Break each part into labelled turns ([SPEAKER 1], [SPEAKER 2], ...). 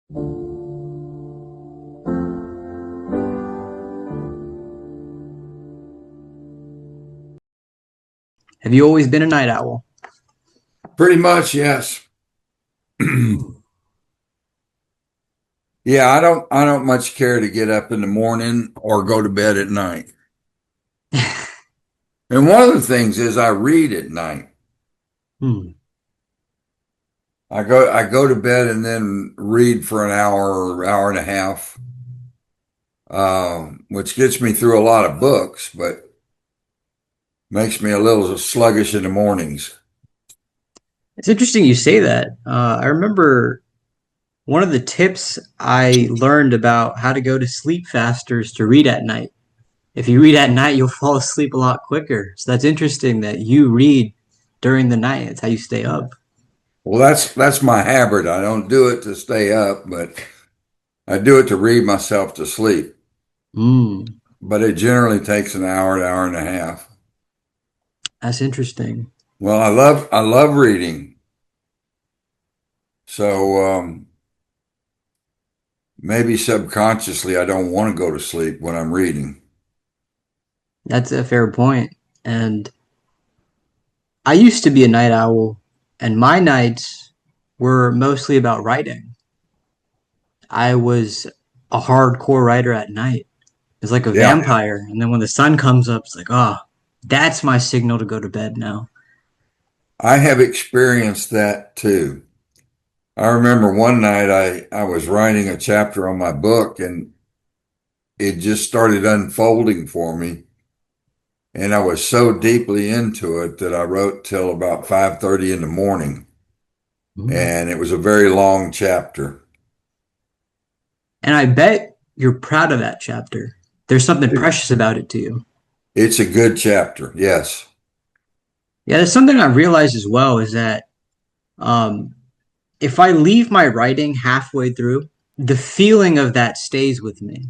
[SPEAKER 1] Have you always been a night owl?
[SPEAKER 2] Pretty much, yes. Yeah, I don't much care to get up in the morning or go to bed at night. And one of the things is I read at night.
[SPEAKER 1] Hmm.
[SPEAKER 2] I go to bed and then read for an hour or hour and a half, which gets me through a lot of books, but makes me a little sluggish in the mornings.
[SPEAKER 1] It's interesting you say that. I remember one of the tips I learned about how to go to sleep faster is to read at night. If you read at night, you'll fall asleep a lot quicker. So that's interesting that you read during the night. It's how you stay up.
[SPEAKER 2] Well, that's my habit. I don't do it to stay up, but I do it to read myself to sleep.
[SPEAKER 1] Mm,
[SPEAKER 2] But it generally takes an hour and a half.
[SPEAKER 1] that's interesting.
[SPEAKER 2] Well, I love reading. So maybe subconsciously I don't want to go to sleep when I'm reading.
[SPEAKER 1] That's a fair point. And I used to be a night owl, and my nights were mostly about writing. I was a hardcore writer at night. It's like a
[SPEAKER 2] Yeah,
[SPEAKER 1] vampire. And then when the sun comes up, it's like, oh, that's my signal to go to bed now.
[SPEAKER 2] I have experienced that too. I remember one night I was writing a chapter on my book and it just started unfolding for me. And I was so deeply into it that I wrote till about 5:30 in the morning.
[SPEAKER 1] Mm.
[SPEAKER 2] And it was a very long chapter.
[SPEAKER 1] And I bet you're proud of that chapter. There's something precious about it to you.
[SPEAKER 2] It's a good chapter. Yes.
[SPEAKER 1] Yeah, there's something I realized as well is that um, if I leave my writing halfway through, the feeling of that stays with me.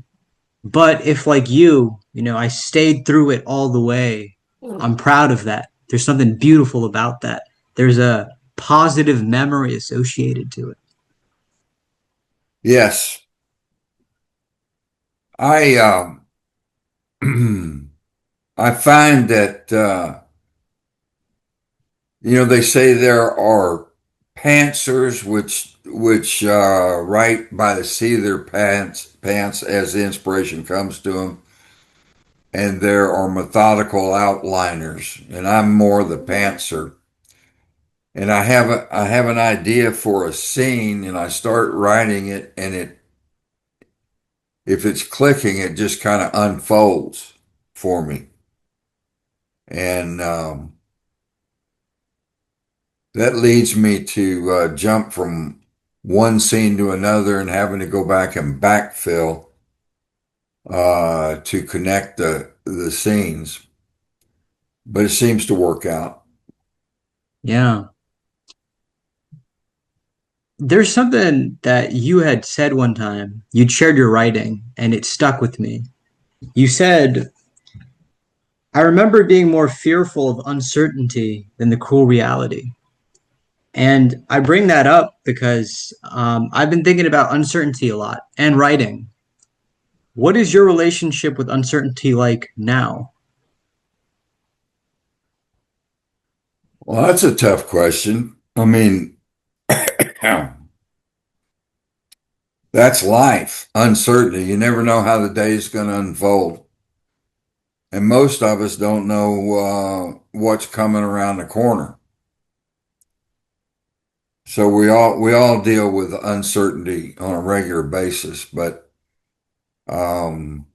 [SPEAKER 1] But if, like I stayed through it all the way, I'm proud of that. There's something beautiful about that. There's a positive memory associated to it.
[SPEAKER 2] Yes. I I find that they say there are pantsers which write by the seat of their pants as the inspiration comes to them, and there are methodical outliners, and I'm more the pantser. And I have an idea for a scene, and I start writing it, and it if it's clicking, it just kind of unfolds for me, and that leads me to jump from one scene to another and having to go back and backfill to connect the scenes. But it seems to work out.
[SPEAKER 1] Yeah. There's something that you had said one time. You'd shared your writing, and it stuck with me. You said, I remember being more fearful of uncertainty than the cruel reality. And I bring that up because I've been thinking about uncertainty a lot and writing. What is your relationship with uncertainty like now?
[SPEAKER 2] Well, that's a tough question. I mean, that's life, uncertainty. You never know how the day is going to unfold. And most of us don't know what's coming around the corner. So we all deal with uncertainty on a regular basis, but um,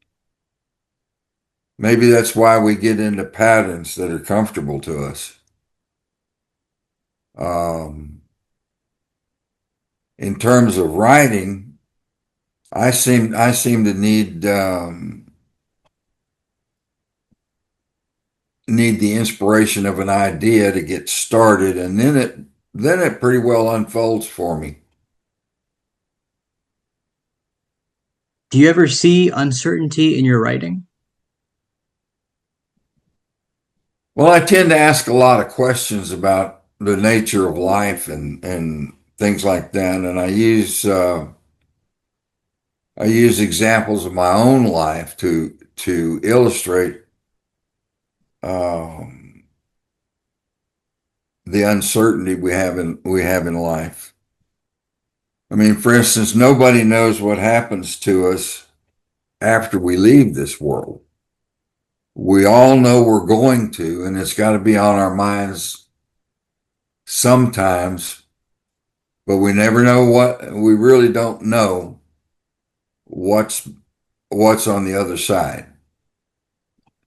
[SPEAKER 2] maybe that's why we get into patterns that are comfortable to us. Um, in terms of writing, I seem to need the inspiration of an idea to get started, and then it pretty well unfolds for me.
[SPEAKER 1] Do you ever see uncertainty in your writing?
[SPEAKER 2] Well, I tend to ask a lot of questions about the nature of life and things like that, and I use I use examples of my own life to illustrate um, the uncertainty we have in life. I mean, for instance, nobody knows what happens to us after we leave this world. We all know we're going to, and it's got to be on our minds sometimes, but we never know we really don't know what's what's on the other side.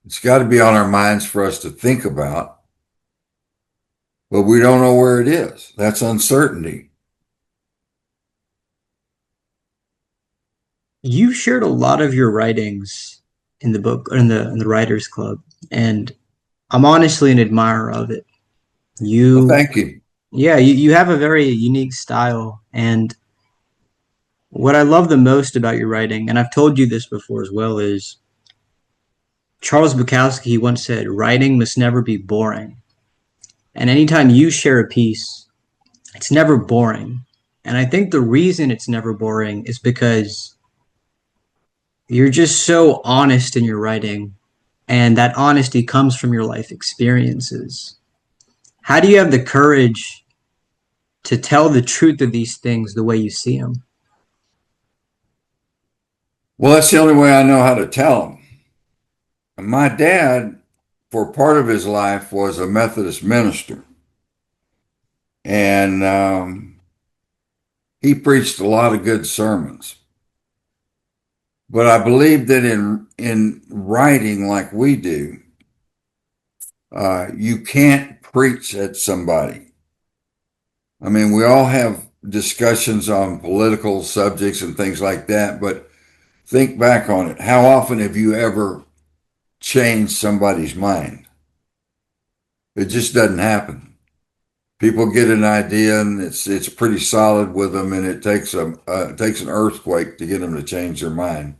[SPEAKER 2] It's got to be on our minds for us to think about, but we don't know where it is. That's uncertainty.
[SPEAKER 1] You shared a lot of your writings in the book or in the Writers Club, and I'm honestly an admirer of it.
[SPEAKER 2] Well,
[SPEAKER 1] You,
[SPEAKER 2] thank you.
[SPEAKER 1] yeah, you have a very unique style, and what I love the most about your writing, and I've told you this before as well, is Charles Bukowski once said, "Writing must never be boring." And anytime you share a piece, it's never boring. And I think the reason it's never boring is because you're just so honest in your writing, and that honesty comes from your life experiences. How do you have the courage to tell the truth of these things the way you see them?
[SPEAKER 2] Well, that's the only way I know how to tell them. My dad, for part of his life, was a Methodist minister, and he preached a lot of good sermons. But I believe that in writing like we do, you can't preach at somebody. I mean, we all have discussions on political subjects and things like that, but think back on it. How often have you ever changed somebody's mind? It just doesn't happen. People get an idea and it's pretty solid with them, and it takes an earthquake to get them to change their mind.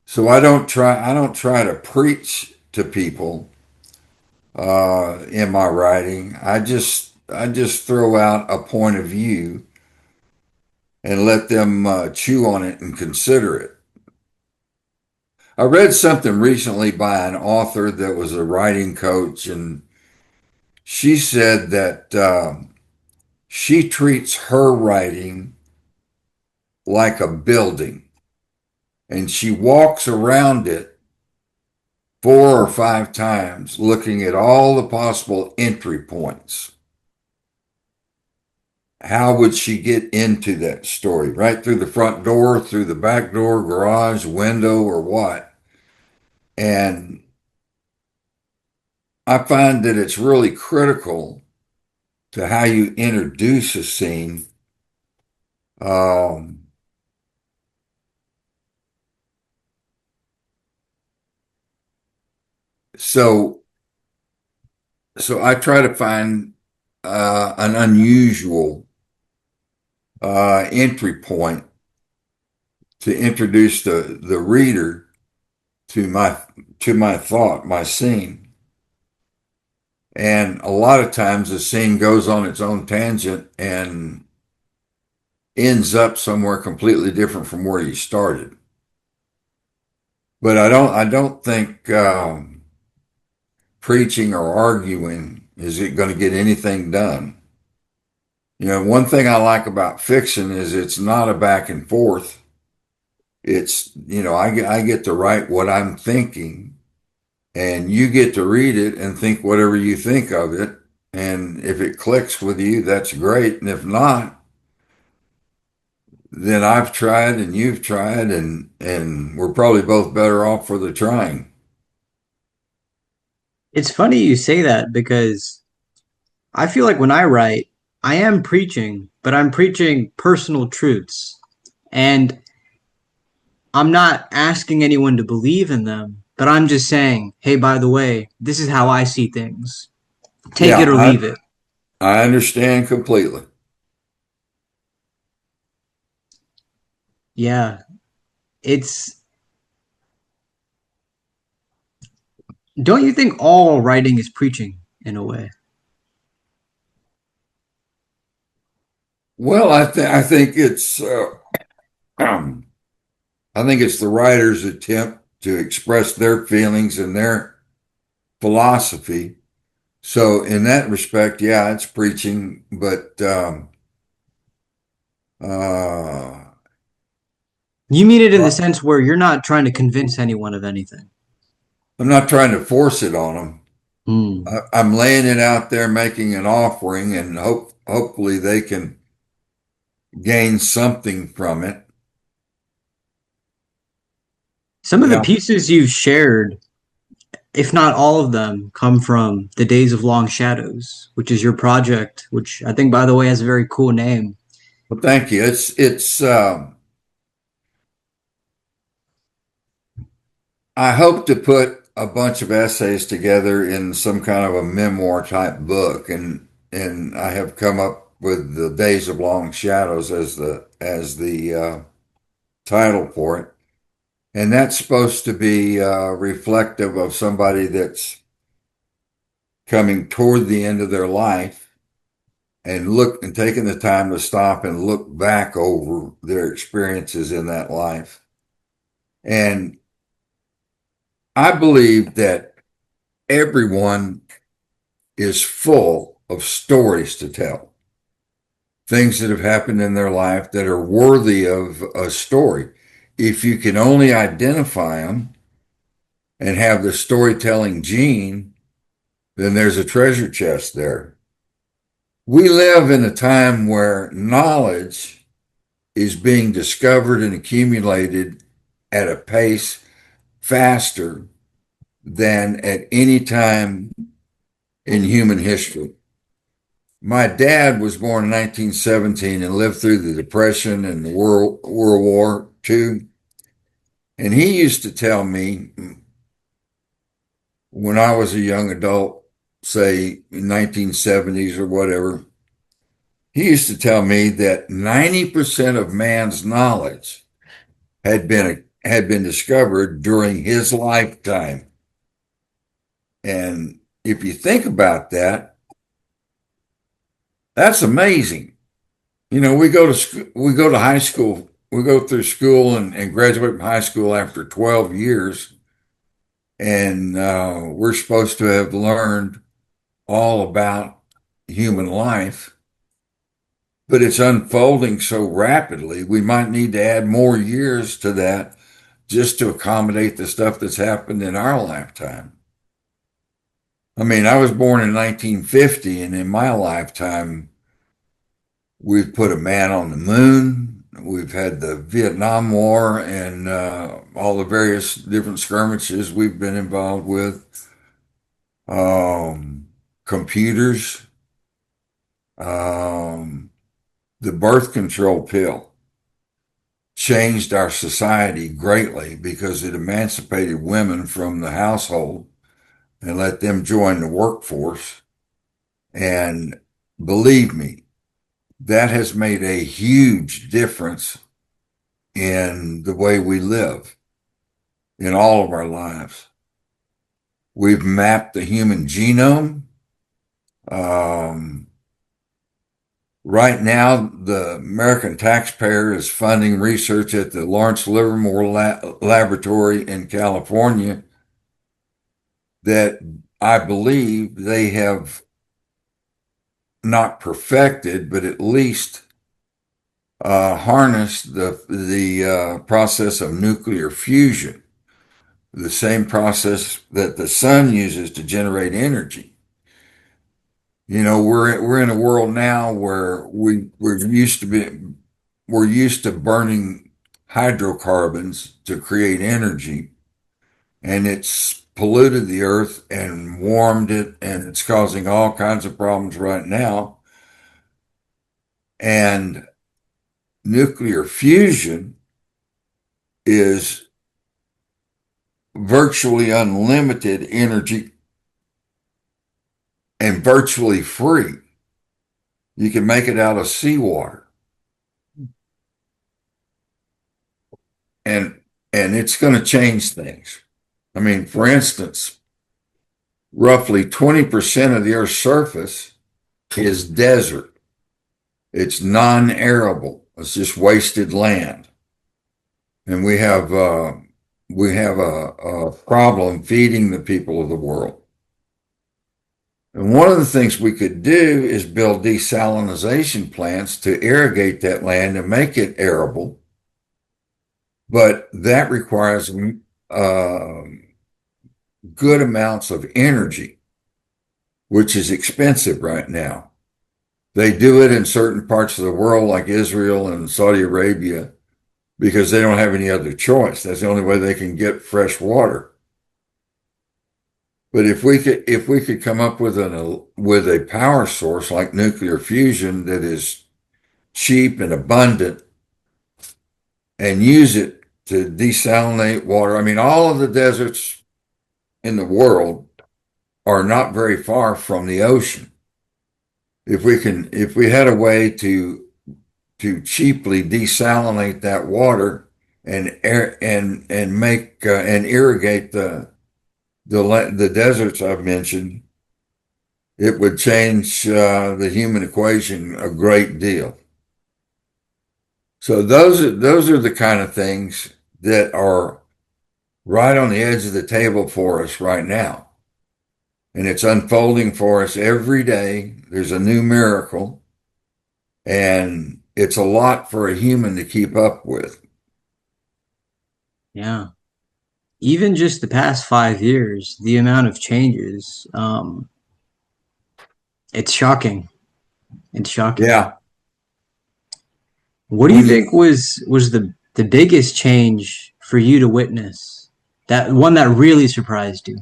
[SPEAKER 2] So I don't try to preach to people in my writing. I just throw out a point of view and let them chew on it and consider it. I read something recently by an author that was a writing coach, and she said that she treats her writing like a building, and she walks around it 4 or 5 times looking at all the possible entry points. How would she get into that story? Right through the front door, through the back door, garage, window, or what? And I find that it's really critical to how you introduce a scene. Um, so, so I try to find an unusual entry point to introduce the reader to my thought, my scene. And a lot of times the scene goes on its own tangent and ends up somewhere completely different from where you started. But I don't think preaching or arguing is it going to get anything done. One thing I like about fiction is it's not a back and forth. I get to write what I'm thinking, and you get to read it and think whatever you think of it. And if it clicks with you, that's great. And if not, then I've tried and you've tried, and we're probably both better off for the trying.
[SPEAKER 1] It's funny you say that because I feel like when I write, I am preaching, but I'm preaching personal truths. And I'm not asking anyone to believe in them, but I'm just saying, hey, by the way, this is how I see things. Take
[SPEAKER 2] Yeah,
[SPEAKER 1] it or leave it.
[SPEAKER 2] I understand completely.
[SPEAKER 1] Yeah, it's. Don't you think all writing is preaching in a way?
[SPEAKER 2] Well, I think it's I think it's the writer's attempt to express their feelings and their philosophy. So in that respect, yeah, it's preaching, but uh,
[SPEAKER 1] You mean it in the sense where you're not trying to convince anyone of anything.
[SPEAKER 2] I'm not trying to force it on them.
[SPEAKER 1] Hmm.
[SPEAKER 2] I'm laying it out there, making an offering, and hopefully they can gain something from it.
[SPEAKER 1] Some of the
[SPEAKER 2] Yeah.
[SPEAKER 1] pieces you've shared, if not all of them, come from the Days of Long Shadows, which is your project, which I think, by the way, has a very cool name.
[SPEAKER 2] Well, thank you. I hope to put a bunch of essays together in some kind of a memoir type book, and I have come up with the Days of Long Shadows as the title for it, and that's supposed to be reflective of somebody that's coming toward the end of their life and look and taking the time to stop and look back over their experiences in that life. And I believe that everyone is full of stories to tell, things that have happened in their life that are worthy of a story. If you can only identify them and have the storytelling gene, then there's a treasure chest there. We live in a time where knowledge is being discovered and accumulated at a pace faster than at any time in human history. My dad was born in 1917 and lived through the Depression and the World War II. And he used to tell me when I was a young adult, say in 1970s or whatever, he used to tell me that 90% of man's knowledge had been discovered during his lifetime. And if you think about that, that's amazing. You know, we go to high school, we go through school and graduate from high school after 12 years, and we're supposed to have learned all about human life, but it's unfolding so rapidly. We might need to add more years to that just to accommodate the stuff that's happened in our lifetime. I mean, I was born in 1950, and in my lifetime, we've put a man on the moon. We've had the Vietnam War and all the various different skirmishes we've been involved with. Um, Computers, um, the birth control pill changed our society greatly because it emancipated women from the household and let them join the workforce. And believe me, that has made a huge difference in the way we live in all of our lives. We've mapped the human genome. Um, right now, the American taxpayer is funding research at the Lawrence Livermore Laboratory in California that I believe they have not perfected, but at least harnessed the process of nuclear fusion, the same process that the sun uses to generate energy. You know, we're in a world now where we're used to burning hydrocarbons to create energy, and it's polluted the earth and warmed it, and it's causing all kinds of problems right now. And nuclear fusion is virtually unlimited energy and virtually free. You can make it out of seawater, and it's going to change things. I mean, for instance, roughly 20% of the Earth's surface is desert. It's non-arable. It's just wasted land. and we have a problem feeding the people of the world. And one of the things we could do is build desalination plants to irrigate that land and make it arable. But that requires good amounts of energy, which is expensive right now. They do it in certain parts of the world, like Israel and Saudi Arabia, because they don't have any other choice. That's the only way they can get fresh water. But if we could come up with with a power source like nuclear fusion that is cheap and abundant and use it to desalinate water. I mean, all of the deserts in the world are not very far from the ocean. If we had a way to cheaply desalinate that water and make and irrigate the deserts I've mentioned, it would change the human equation a great deal. So those are the kind of things that are right on the edge of the table for us right now. And it's unfolding for us every day. There's a new miracle, and it's a lot for a human to keep up with.
[SPEAKER 1] Yeah. Even just the past 5 years, the amount of changes, it's shocking. It's shocking.
[SPEAKER 2] Yeah.
[SPEAKER 1] What do you
[SPEAKER 2] When
[SPEAKER 1] think was the biggest change for you to witness? That one that really surprised you?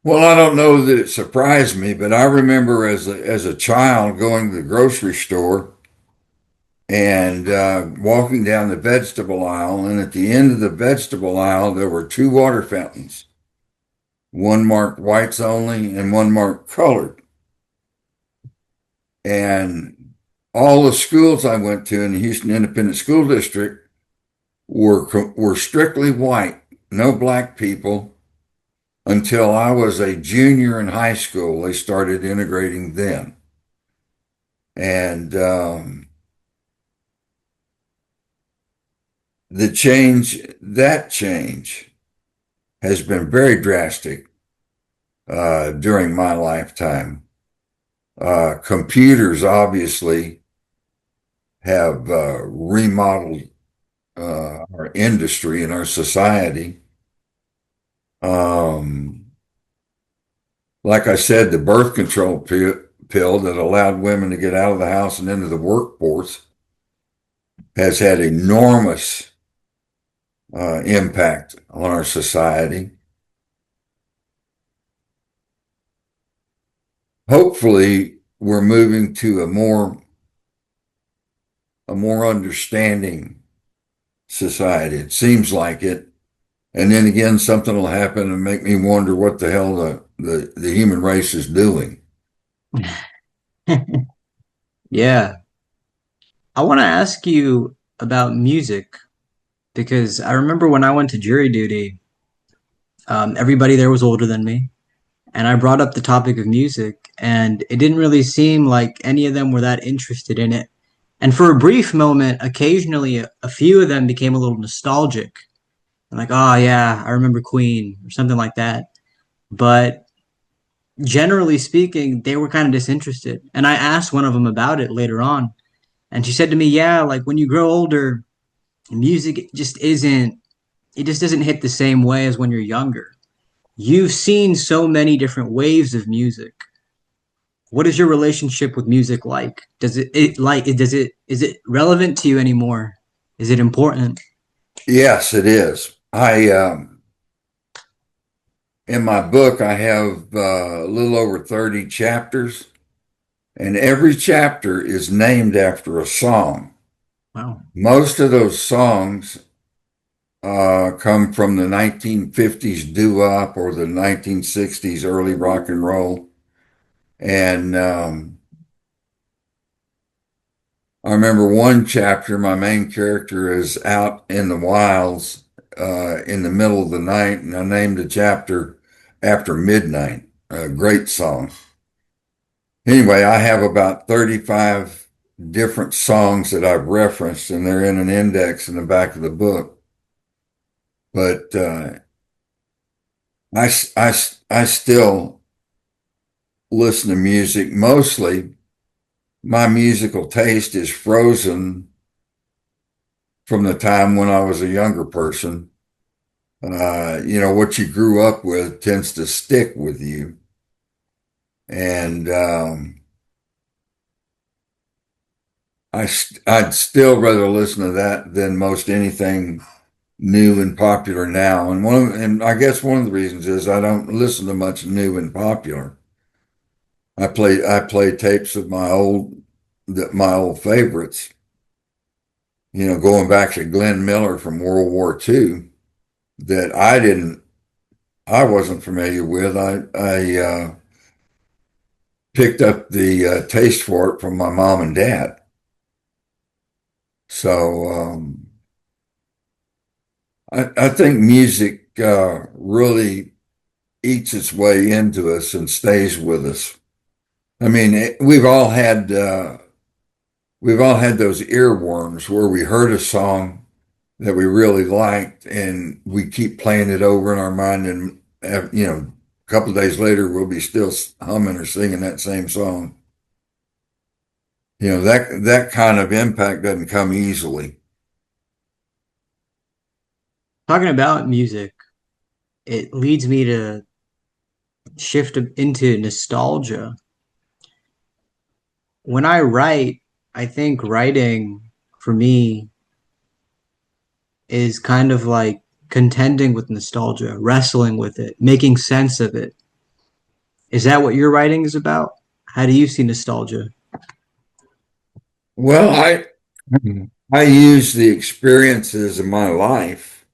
[SPEAKER 2] Well, I don't know that it surprised me, but I remember as a child going to the grocery store and walking down the vegetable aisle, and at the end of the vegetable aisle there were two water fountains, one marked whites only and one marked colored. And all the schools I went to in the Houston Independent School District were strictly white, no black people. Until I was a junior in high school, they started integrating then. And that change has been very drastic during my lifetime. Computers obviously have remodeled our industry and our society. Um, like I said, the birth control pill that allowed women to get out of the house and into the workforce has had enormous impact on our society. Hopefully, we're moving to a more understanding society. It seems like it. And then again, something will happen and make me wonder what the hell the human race is doing.
[SPEAKER 1] Yeah. I want to ask you about music because I remember when I went to jury duty, everybody there was older than me, and I brought up the topic of music, and it didn't really seem like any of them were that interested in it. And for a brief moment, occasionally a few of them became a little nostalgic. Like, oh yeah, I remember Queen or something like that. But generally speaking, they were kind of disinterested. And I asked one of them about it later on, and she said to me, "Yeah, like when you grow older, music it just doesn't hit the same way as when you're younger. You've seen so many different waves of music. What is your relationship with music like? Is it relevant to you anymore? Is it important?"
[SPEAKER 2] Yes, it is. I In my book, I have a little over 30 chapters, and every chapter is named after a song.
[SPEAKER 1] Wow.
[SPEAKER 2] Most of those songs come from the 1950s doo-wop or the 1960s early rock and roll. And I remember one chapter, my main character is out in the wilds in the middle of the night, and I named the chapter After Midnight. A great song. Anyway, I have about 35 different songs that I've referenced, and they're in an index in the back of the book. But I still listen to music. Mostly, my musical taste is frozen from the time when I was a younger person. What you grew up with tends to stick with you. And I'd still rather listen to that than most anything new and popular now. And I guess one of the reasons is I don't listen to much new and popular. I play tapes of my old favorites. Going back to Glenn Miller from World War II that I wasn't familiar with. I picked up the taste for it from my mom and dad. So I think music really eats its way into us and stays with us. I mean, we've all had those earworms where we heard a song that we really liked and we keep playing it over in our mind, and a couple of days later we'll be still humming or singing that same song. That kind of impact doesn't come easily.
[SPEAKER 1] Talking about music, it leads me to shift into nostalgia. When I write, I think writing for me is kind of like contending with nostalgia, wrestling with it, making sense of it. Is that what your writing is about? How do you see nostalgia?
[SPEAKER 2] Well, I use the experiences of my life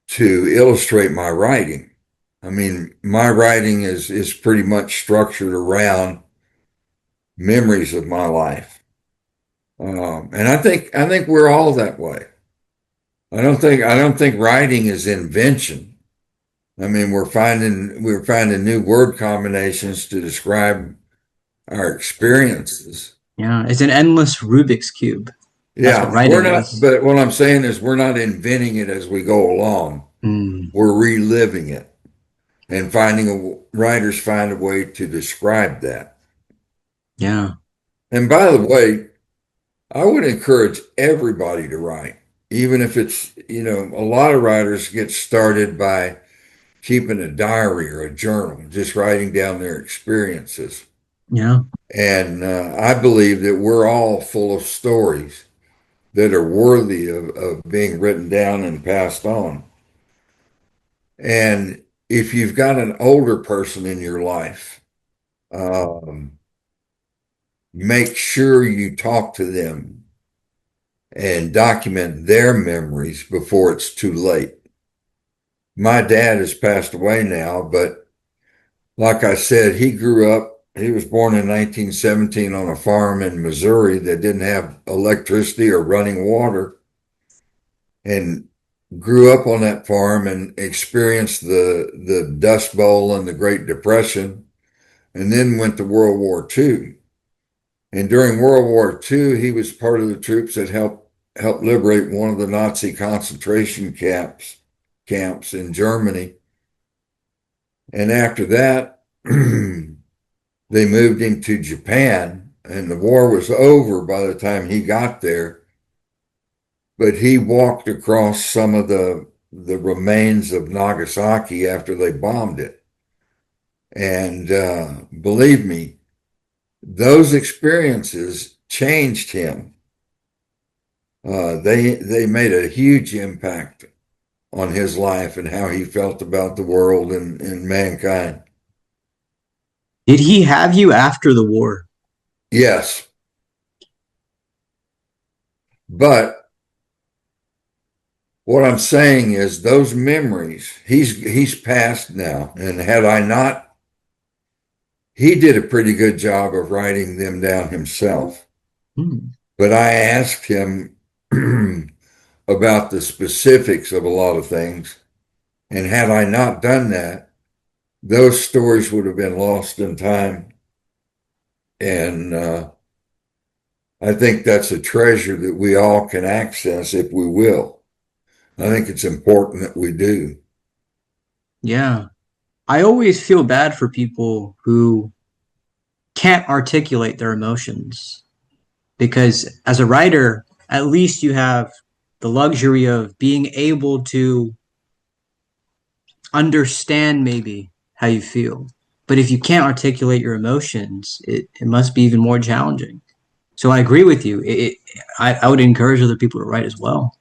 [SPEAKER 2] to illustrate my writing. I mean, my writing is pretty much structured around memories of my life. And I think we're all that way. I don't think writing is invention. I mean, we're finding new word combinations to describe our experiences.
[SPEAKER 1] Yeah, it's an endless Rubik's cube. That's what
[SPEAKER 2] Yeah, we're
[SPEAKER 1] writing
[SPEAKER 2] not,
[SPEAKER 1] is.
[SPEAKER 2] but what I'm saying is we're not inventing it as we go along.
[SPEAKER 1] Mm,
[SPEAKER 2] We're reliving it and writers find a way to describe that.
[SPEAKER 1] yeah,
[SPEAKER 2] And by the way, I would encourage everybody to write, even if a lot of writers get started by keeping a diary or a journal, just writing down their experiences.
[SPEAKER 1] yeah.
[SPEAKER 2] And I believe that we're all full of stories that are worthy of being written down and passed on. And if you've got an older person in your life, um, make sure you talk to them and document their memories before it's too late. My dad has passed away now, but like I said, he was born in 1917 on a farm in Missouri that didn't have electricity or running water, and grew up on that farm and experienced the Dust Bowl and the Great Depression, and then went to World War II. And during World War II, he was part of the troops that helped liberate one of the Nazi concentration camps in Germany. And after that, they moved him to Japan, and the war was over by the time he got there. But he walked across some of the remains of Nagasaki after they bombed it. And believe me, those experiences changed him. They made a huge impact on his life and how he felt about the world and mankind.
[SPEAKER 1] Did he have you after the war?
[SPEAKER 2] Yes, but what I'm saying is those memories, he's passed now, and had I not, he did a pretty good job of writing them down himself.
[SPEAKER 1] Hmm.
[SPEAKER 2] But I asked him about the specifics of a lot of things, and had I not done that, those stories would have been lost in time, and I think that's a treasure that we all can access if we will. I think it's important that we do.
[SPEAKER 1] Yeah. I always feel bad for people who can't articulate their emotions because as a writer, at least you have the luxury of being able to understand maybe how you feel. But if you can't articulate your emotions, it must be even more challenging. So I agree with you. I would encourage other people to write as well.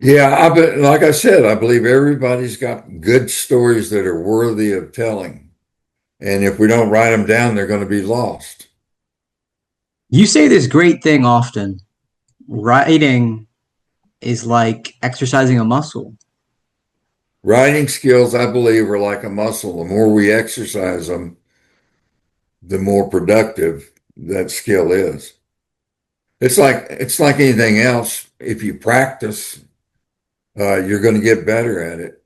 [SPEAKER 2] Yeah, like I said, I believe everybody's got good stories that are worthy of telling. And if we don't write them down, they're going to be lost.
[SPEAKER 1] You say this great thing often. Writing is like exercising a muscle.
[SPEAKER 2] Writing skills, I believe, are like a muscle. The more we exercise them, the more productive that skill is. It's like anything else. If you practice, you're going to get better at it.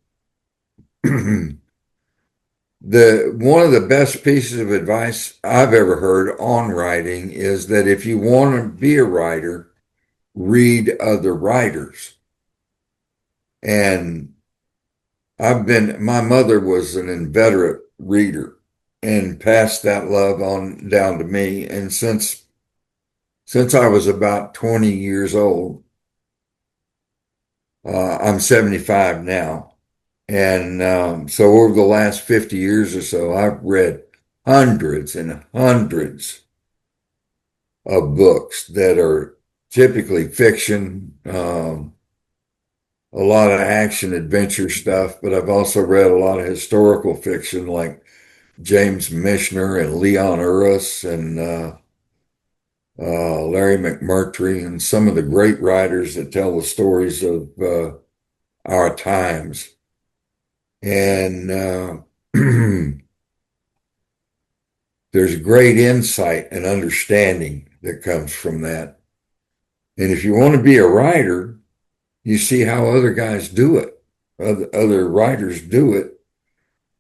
[SPEAKER 2] The one of the best pieces of advice I've ever heard on writing is that if you want to be a writer, read other writers. And my mother was an inveterate reader and passed that love on down to me. And since I was about 20 years old, I'm 75 now. And so over the last 50 years or so, I've read hundreds and hundreds of books that are typically fiction, a lot of action adventure stuff, but I've also read a lot of historical fiction like James Michener and Leon Uris and Larry McMurtry and some of the great writers that tell the stories of our times. And there's great insight and understanding that comes from that. And if you want to be a writer, you see how other guys do it, other writers do it.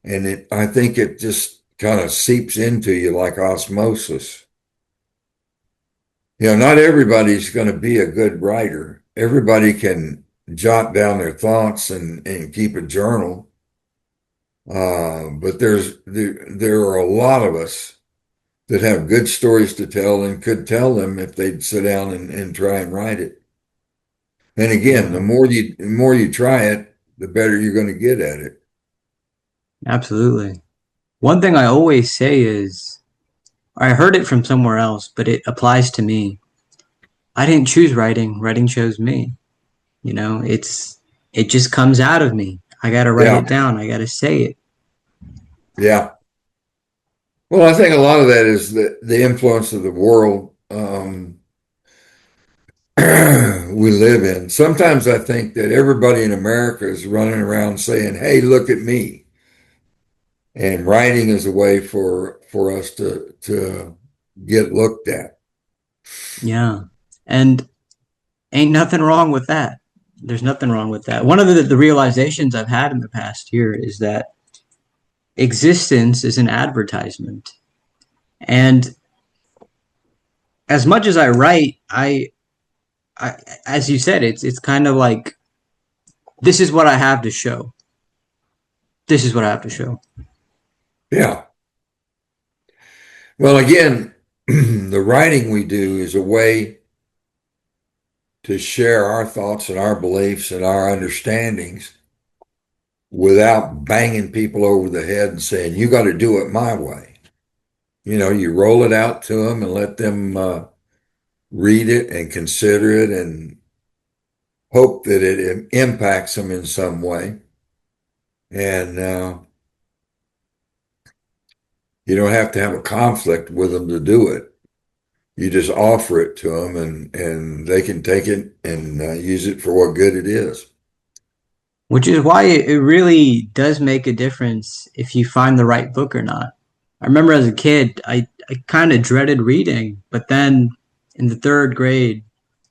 [SPEAKER 2] And I think it just kind of seeps into you like osmosis. Not everybody's going to be a good writer. Everybody can jot down their thoughts and keep a journal. But there are a lot of us that have good stories to tell and could tell them if they'd sit down and try and write it. And again,
[SPEAKER 1] Yeah,
[SPEAKER 2] the more you try it, the better you're going to get at it.
[SPEAKER 1] absolutely. One thing I always say is I heard it from somewhere else, but it applies to me. I didn't choose writing, writing chose me. It just comes out of me. I got to write
[SPEAKER 2] Yeah,
[SPEAKER 1] it down. I got to say it.
[SPEAKER 2] yeah. Well, I think a lot of that is the influence of the world we live in. Sometimes I think that everybody in America is running around saying, "Hey, look at me," and writing is a way for us to get looked at.
[SPEAKER 1] Yeah. And ain't nothing wrong with that. There's nothing wrong with that. One of the realizations I've had in the past year is that existence is an advertisement. And as much as I write, I as you said, it's kind of like this is what I have to show. This is what I have to show.
[SPEAKER 2] Yeah. Well, again, the writing we do is a way to share our thoughts and our beliefs and our understandings without banging people over the head and saying, you got to do it my way. You roll it out to them and let them read it and consider it and hope that it impacts them in some way. And you don't have to have a conflict with them to do it. You just offer it to them and they can take it and use it for what good it is.
[SPEAKER 1] Which is why it really does make a difference if you find the right book or not. I remember as a kid, I kind of dreaded reading, but then in the third grade,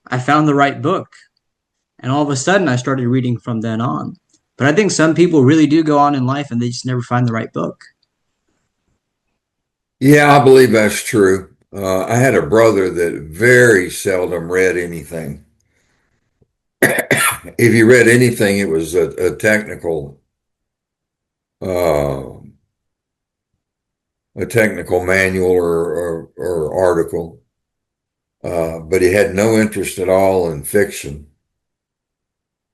[SPEAKER 1] I found the right book. And all of a sudden, I started reading from then on. But I think some people really do go on in life and they just never find the right book.
[SPEAKER 2] Yeah, I believe that's true. I had a brother that very seldom read anything. If he read anything, it was uh, a technical manual or article. But he had no interest at all in fiction.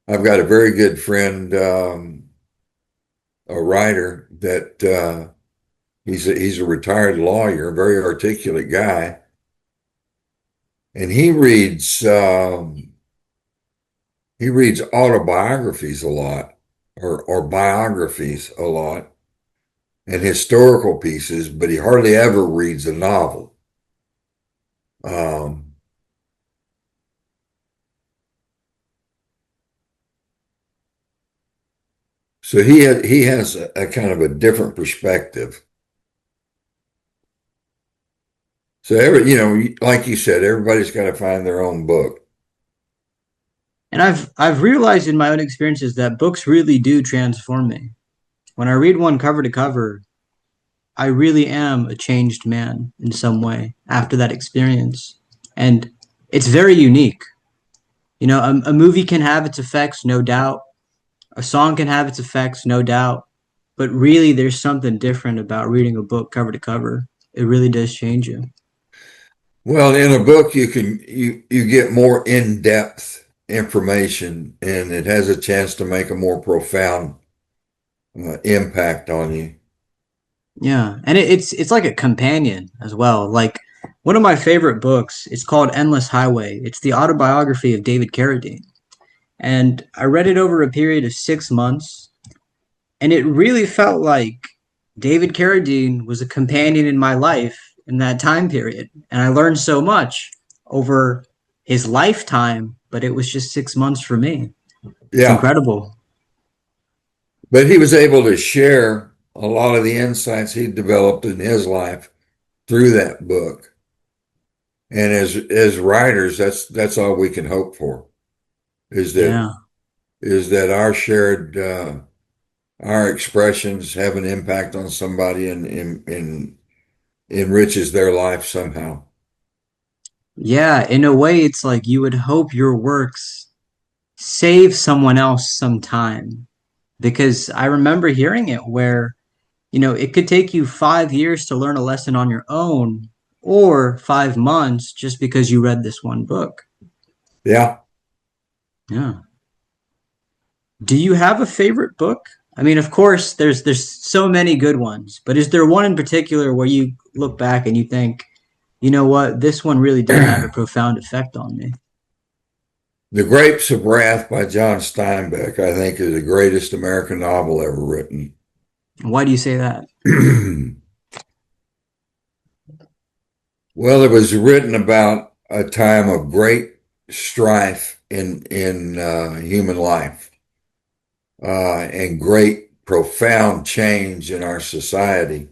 [SPEAKER 2] I've got a very good friend, a writer that he's a retired lawyer, a very articulate guy, and he reads autobiographies a lot or biographies a lot and historical pieces, but he hardly ever reads a novel. Um, so he has a kind of a different perspective. So like you said, everybody's got to find their own book.
[SPEAKER 1] And I've realized in my own experiences that books really do transform me. When I read one cover to cover, I really am a changed man in some way after that experience. And it's very unique. A movie can have its effects, no doubt. A song can have its effects, no doubt. But really, there's something different about reading a book cover to cover. It really does change you.
[SPEAKER 2] Well, in a book, you get more in-depth information, and it has a chance to make a more profound impact on you.
[SPEAKER 1] Yeah, and it's like a companion as well. Like one of my favorite books, it's called Endless Highway. It's the autobiography of David Carradine. And I read it over a period of 6 months, and it really felt like David Carradine was a companion in my life in that time period. And I learned so much over his lifetime, but it was just 6 months for me. It's
[SPEAKER 2] Yeah,
[SPEAKER 1] incredible.
[SPEAKER 2] but he was able to share a lot of the insights he developed in his life through that book. And as writers, that's all we can hope for is that
[SPEAKER 1] Yeah.
[SPEAKER 2] is that our expressions have an impact on somebody and enriches their life somehow.
[SPEAKER 1] Yeah, in a way, it's like you would hope your works save someone else some time. Because I remember hearing it where, it could take you 5 years to learn a lesson on your own, or 5 months just because you read this one book.
[SPEAKER 2] Yeah.
[SPEAKER 1] Yeah. Do you have a favorite book? I mean, of course, there's so many good ones, but is there one in particular where you look back and you think, you know what, this one really did have a profound effect on me?
[SPEAKER 2] The Grapes of Wrath by John Steinbeck, I think, is the greatest American novel ever written.
[SPEAKER 1] Why do you say that?
[SPEAKER 2] Well, it was written about a time of great strife in human life and great profound change in our society.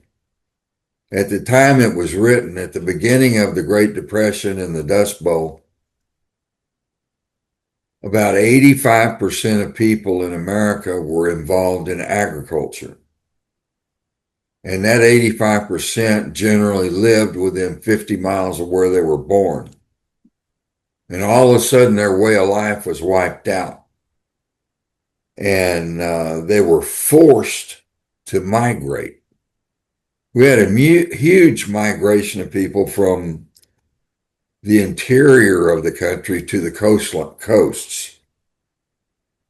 [SPEAKER 2] At the time it was written, at the beginning of the Great Depression and the Dust Bowl, about 85% of people in America were involved in agriculture. And that 85% generally lived within 50 miles of where they were born. And all of a sudden, their way of life was wiped out. And they were forced to migrate. We had a huge migration of people from the interior of the country to the coasts.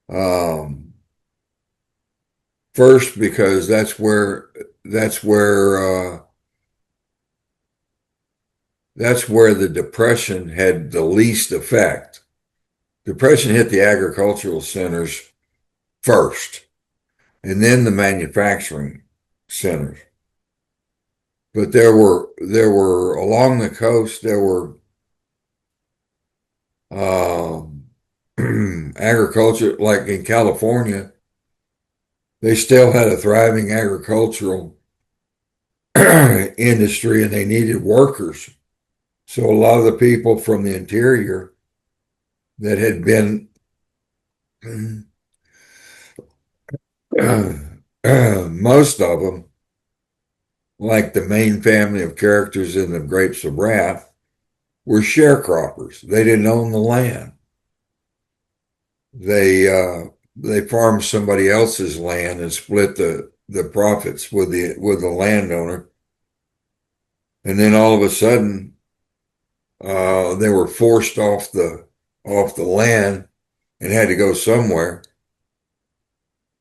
[SPEAKER 2] Um, First, because that's where the depression had the least effect. Depression hit the agricultural centers first, and then the manufacturing centers. But there were along the coast there were um, agriculture, like in California, they still had a thriving agricultural industry, and they needed workers. So a lot of the people from the interior that had been most of them like the main family of characters in the Grapes of Wrath, were sharecroppers. They didn't own the land. They farmed somebody else's land and split the profits with the landowner. And then all of a sudden, they were forced off the land and had to go somewhere.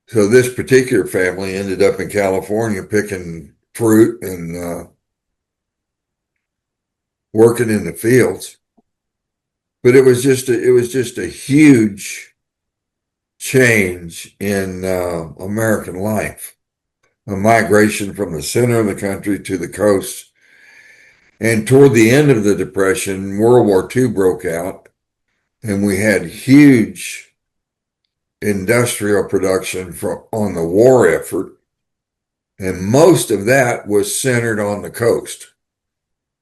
[SPEAKER 2] So this particular family ended up in California picking fruit and working in the fields. But it was just a huge change in American life, a migration from the center of the country to the coast. And toward the end of the Depression, World War II broke out, and we had huge industrial production on the war effort. And most of that was centered on the coast.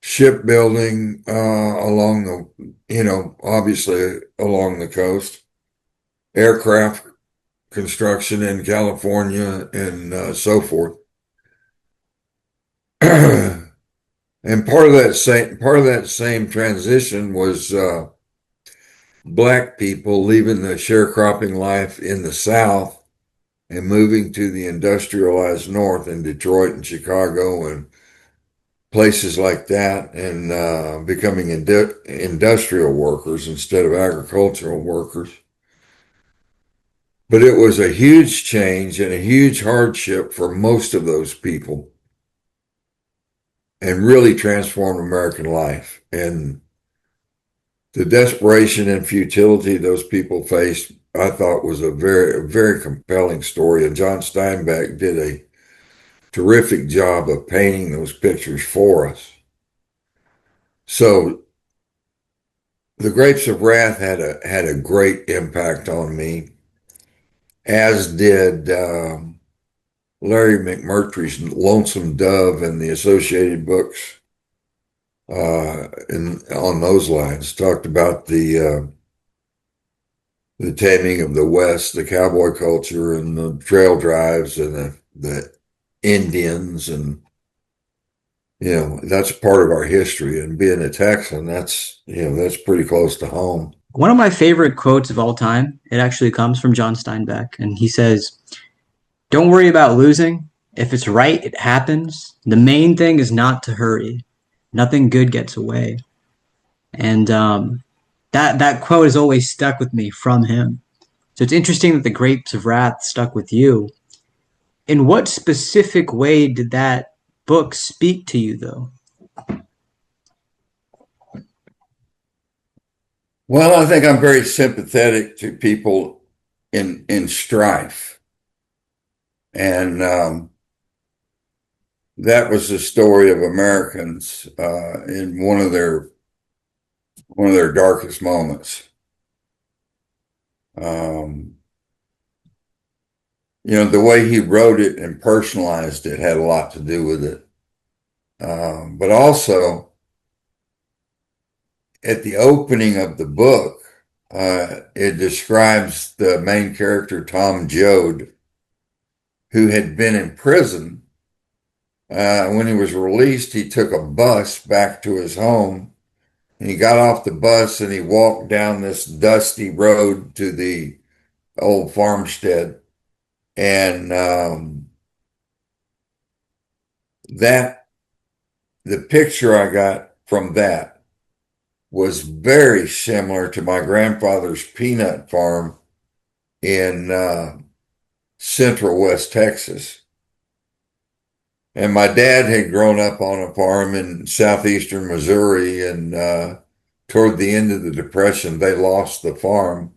[SPEAKER 2] Shipbuilding along obviously along the coast, aircraft construction in California and so forth. And part of that same transition was black people leaving the sharecropping life in the South and moving to the industrialized North in Detroit and Chicago and places like that, and becoming industrial workers instead of agricultural workers. But it was a huge change and a huge hardship for most of those people and really transformed American life. And the desperation and futility those people faced, I thought, was a very compelling story. And John Steinbeck did a terrific job of painting those pictures for us. So the Grapes of Wrath had a great impact on me, as did Larry McMurtry's Lonesome Dove and the associated books on those lines. Talked about the taming of the West, the cowboy culture, and the trail drives, and the Indians, and that's part of our history. And being a Texan, that's pretty close to home.
[SPEAKER 1] One of my favorite quotes of all time, it actually comes from John Steinbeck, and he says, "Don't worry about losing. If it's right, it happens. The main thing is not to hurry. Nothing good gets away." And that quote has always stuck with me from him. So it's interesting that the Grapes of Wrath stuck with you. In what specific way did that book speak to you, though?
[SPEAKER 2] Well, I think I'm very sympathetic to people in strife, and that was the story of Americans in one of their darkest moments. Um, the way he wrote it and personalized it had a lot to do with it. But also, at the opening of the book, it describes the main character, Tom Joad, who had been in prison. When he was released, he took a bus back to his home. And he got off the bus and he walked down this dusty road to the old farmstead. And that the picture I got from that was very similar to my grandfather's peanut farm in central West Texas. And my dad had grown up on a farm in southeastern Missouri, and toward the end of the Depression, they lost the farm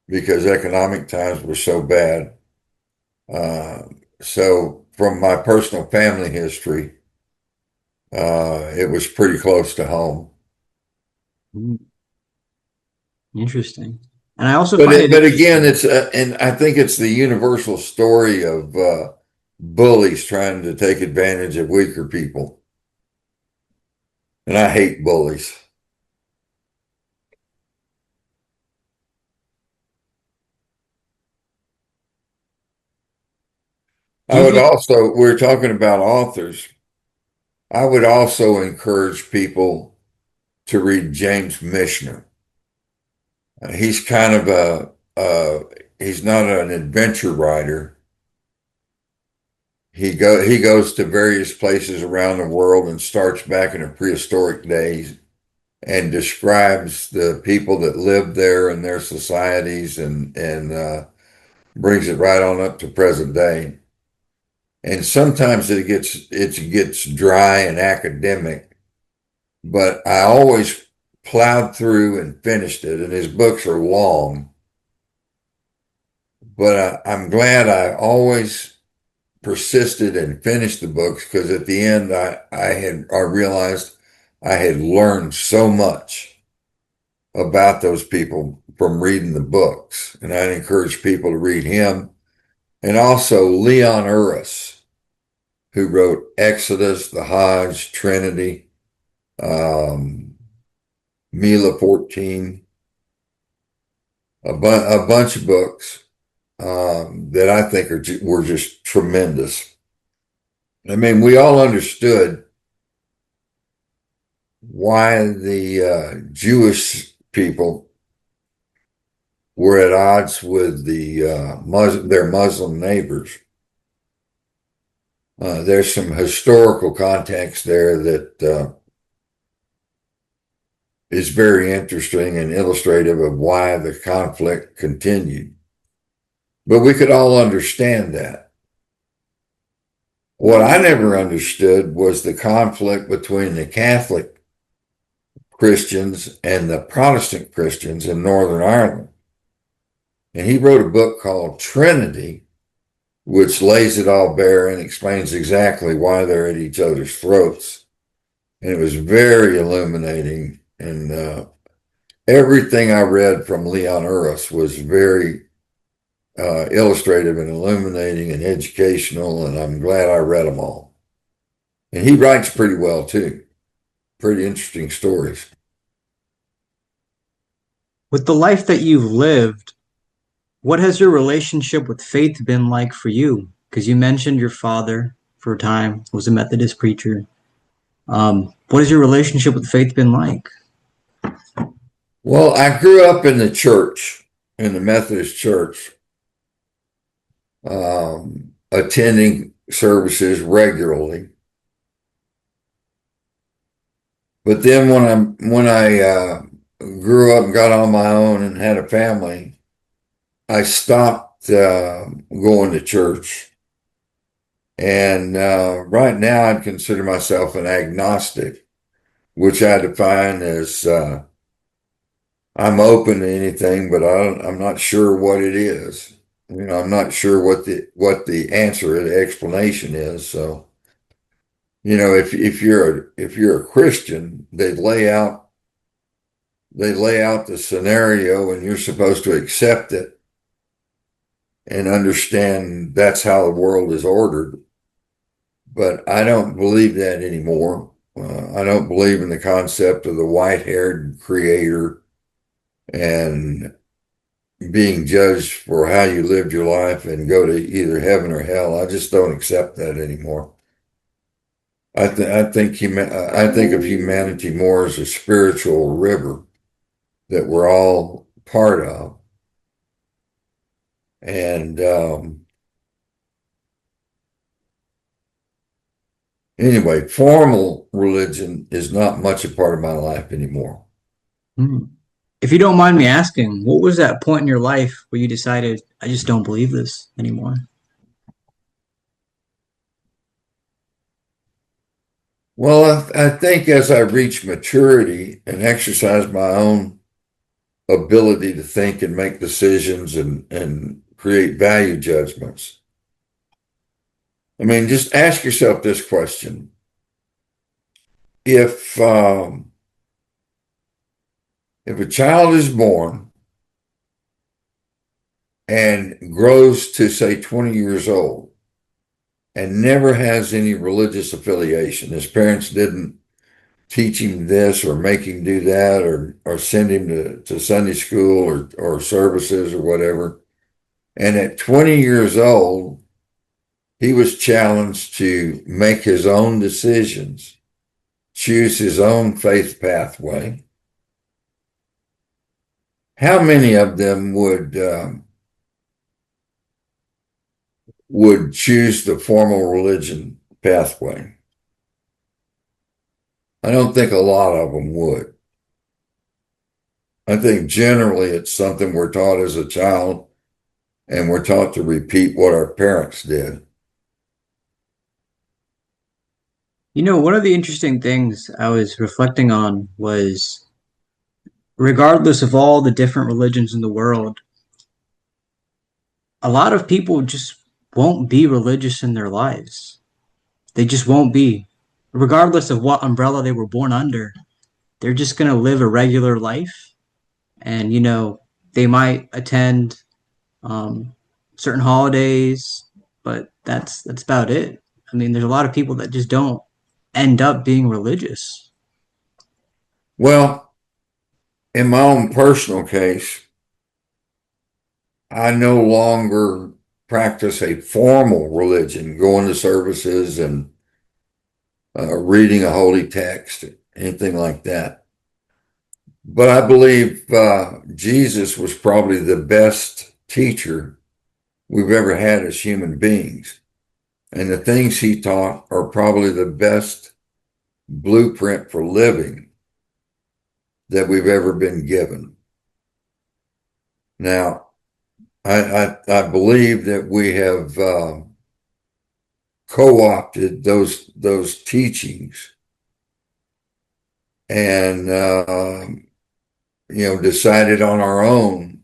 [SPEAKER 2] because economic times were so bad. Uh, so from my personal family history, it was pretty close to home.
[SPEAKER 1] Mm, interesting. And I also
[SPEAKER 2] But
[SPEAKER 1] find it
[SPEAKER 2] but again,
[SPEAKER 1] interesting.
[SPEAKER 2] and I think it's the universal story of bullies trying to take advantage of weaker people, and I hate bullies.
[SPEAKER 1] Do
[SPEAKER 2] I
[SPEAKER 1] you
[SPEAKER 2] would
[SPEAKER 1] think?
[SPEAKER 2] also, we're talking about authors. I would also encourage people to read James Michener. He's kind of he's not an adventure writer. He goes to various places around the world and starts back in the prehistoric days and describes the people that lived there and their societies and brings it right on up to present day. And sometimes it gets dry and academic, but I always plowed through and finished it. And his books are long, but I'm glad I always persisted and finished the books because at the end I realized I had learned so much about those people from reading the books. And I'd encourage people to read him and also Leon Uris, who wrote Exodus, The Hodge, Trinity, um, Mila 14, a bunch of books that I think were just tremendous. I mean, we all understood why the Jewish people were at odds with their Muslim neighbors. There's some historical context there that is very interesting and illustrative of why the conflict continued. But we could all understand that. What I never understood was the conflict between the Catholic Christians and the Protestant Christians in Northern Ireland. And he wrote a book called Trinity, which lays it all bare and explains exactly why they're at each other's throats. And it was very illuminating. And everything I read from Leon Uris was very illustrative and illuminating and educational. And I'm glad I read them all. And he writes pretty well too. Pretty interesting stories.
[SPEAKER 1] With the life that you've lived, what has your relationship with faith been like for you? Because you mentioned your father for a time was a Methodist preacher. What has your relationship with faith been like?
[SPEAKER 2] Well, I grew up in the church, in the Methodist church, attending services regularly. But then when I grew up and got on my own and had a family, I stopped going to church. And right now I'd consider myself an agnostic, which I define as I'm open to anything, but I'm not sure what it is. You know, I'm not sure what the answer, the explanation is. So, you know, if you're a Christian, they lay out the scenario, and you're supposed to accept it and understand that's how the world is ordered. But I don't believe that anymore. I don't believe in the concept of the white-haired creator and being judged for how you lived your life and go to either heaven or hell. I just don't accept that anymore. I think of humanity more as a spiritual river that we're all part of. And anyway, formal religion is not much a part of my life anymore.
[SPEAKER 1] Hmm. If you don't mind me asking, what was that point in your life where you decided, I just don't believe this anymore?
[SPEAKER 2] Well, I think as I reach maturity and exercise my own ability to think and make decisions and create value judgments. I mean, just ask yourself this question. If a child is born and grows to say 20 years old and never has any religious affiliation, his parents didn't teach him this or make him do that or send him to Sunday school or services or whatever. And at 20 years old, he was challenged to make his own decisions choose his own faith pathway, how many of them would choose the formal religion pathway? I don't think a lot of them would. I think generally it's something we're taught as a child, and we're taught to repeat what our parents did.
[SPEAKER 1] You know, one of the interesting things I was reflecting on was regardless of all the different religions in the world, a lot of people just won't be religious in their lives. They just won't be. Regardless of what umbrella they were born under, they're just going to live a regular life. And, you know, they might attend um, certain holidays, but that's about it. I mean, there's a lot of people that just don't end up being religious.
[SPEAKER 2] Well, in my own personal case, I no longer practice a formal religion, going to services and reading a holy text, anything like that. But I believe Jesus was probably the best teacher we've ever had as human beings. And the things he taught are probably the best blueprint for living that we've ever been given. Now, I believe that we have co-opted those teachings and decided on our own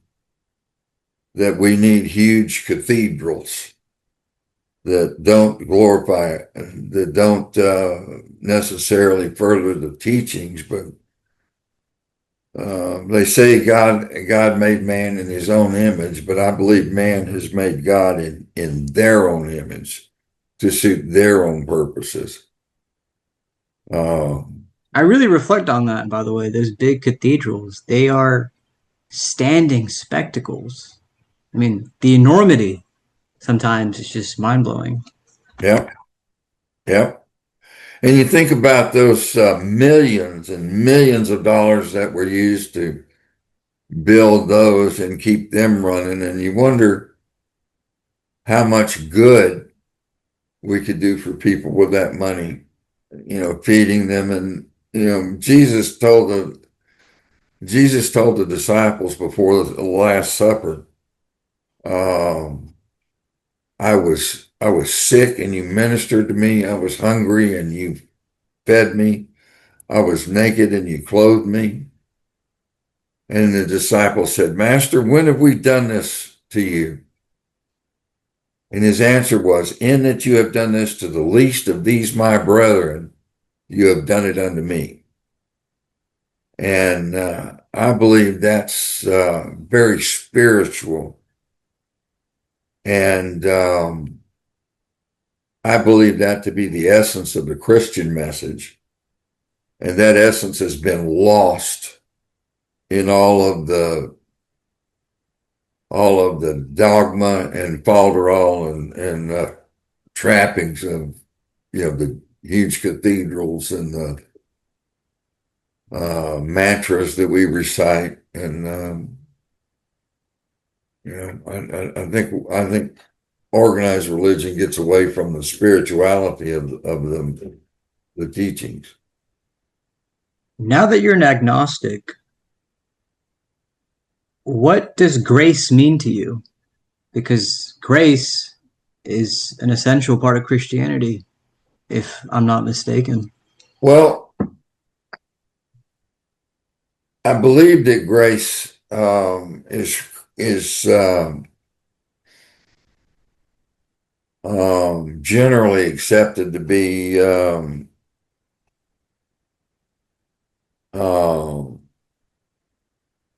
[SPEAKER 2] that we need huge cathedrals that don't glorify, that don't necessarily further the teachings, but they say God made man in his own image, but I believe man has made God in their own image to suit their own purposes. Um,
[SPEAKER 1] I really reflect on that, by the way. Those big cathedrals, they are standing spectacles. I mean, the enormity sometimes is just mind blowing.
[SPEAKER 2] yeah, yeah. And you think about those millions and millions of dollars that were used to build those and keep them running, and you wonder how much good we could do for people with that money, feeding them. And, Jesus told the disciples before the Last Supper, um, I was sick and you ministered to me. I was hungry and you fed me. I was naked and you clothed me. And the disciples said, Master, when have we done this to you? And his answer was, in that you have done this to the least of these my brethren, you have done it unto me. And I believe that's very spiritual. And I believe that to be the essence of the Christian message. And that essence has been lost in all of the dogma and falderall and trappings of the huge cathedrals and the mantras that we recite. And I think organized religion gets away from the spirituality of the teachings.
[SPEAKER 1] Now that you're an agnostic, what does grace mean to you? Because grace is an essential part of Christianity, if I'm not mistaken.
[SPEAKER 2] Well, I believe that grace is generally accepted to be um,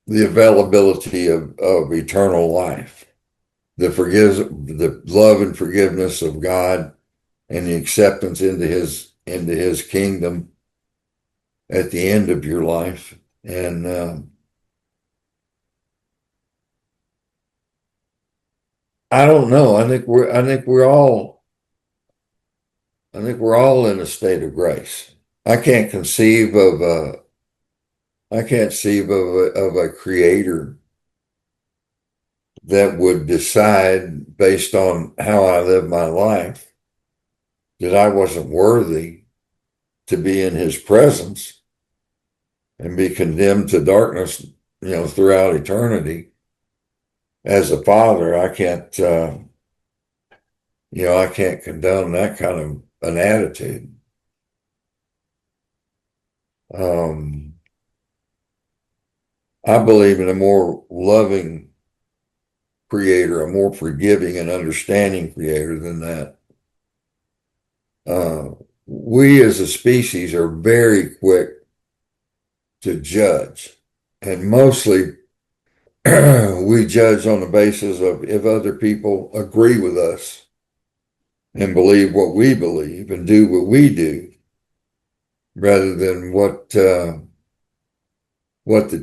[SPEAKER 2] the availability of eternal life, the love and forgiveness of God, and the acceptance into his kingdom at the end of your life. And I don't know. I think we're all in a state of grace. I can't conceive of a I can't conceive of a creator that would decide based on how I live my life that I wasn't worthy to be in his presence and be condemned to darkness, throughout eternity. As a father, I can't condone that kind of an attitude. Um, I believe in a more loving creator, a more forgiving and understanding creator than that. Uh, we as a species are very quick to judge, and mostly we judge on the basis of if other people agree with us and believe what we believe and do what we do, rather than what the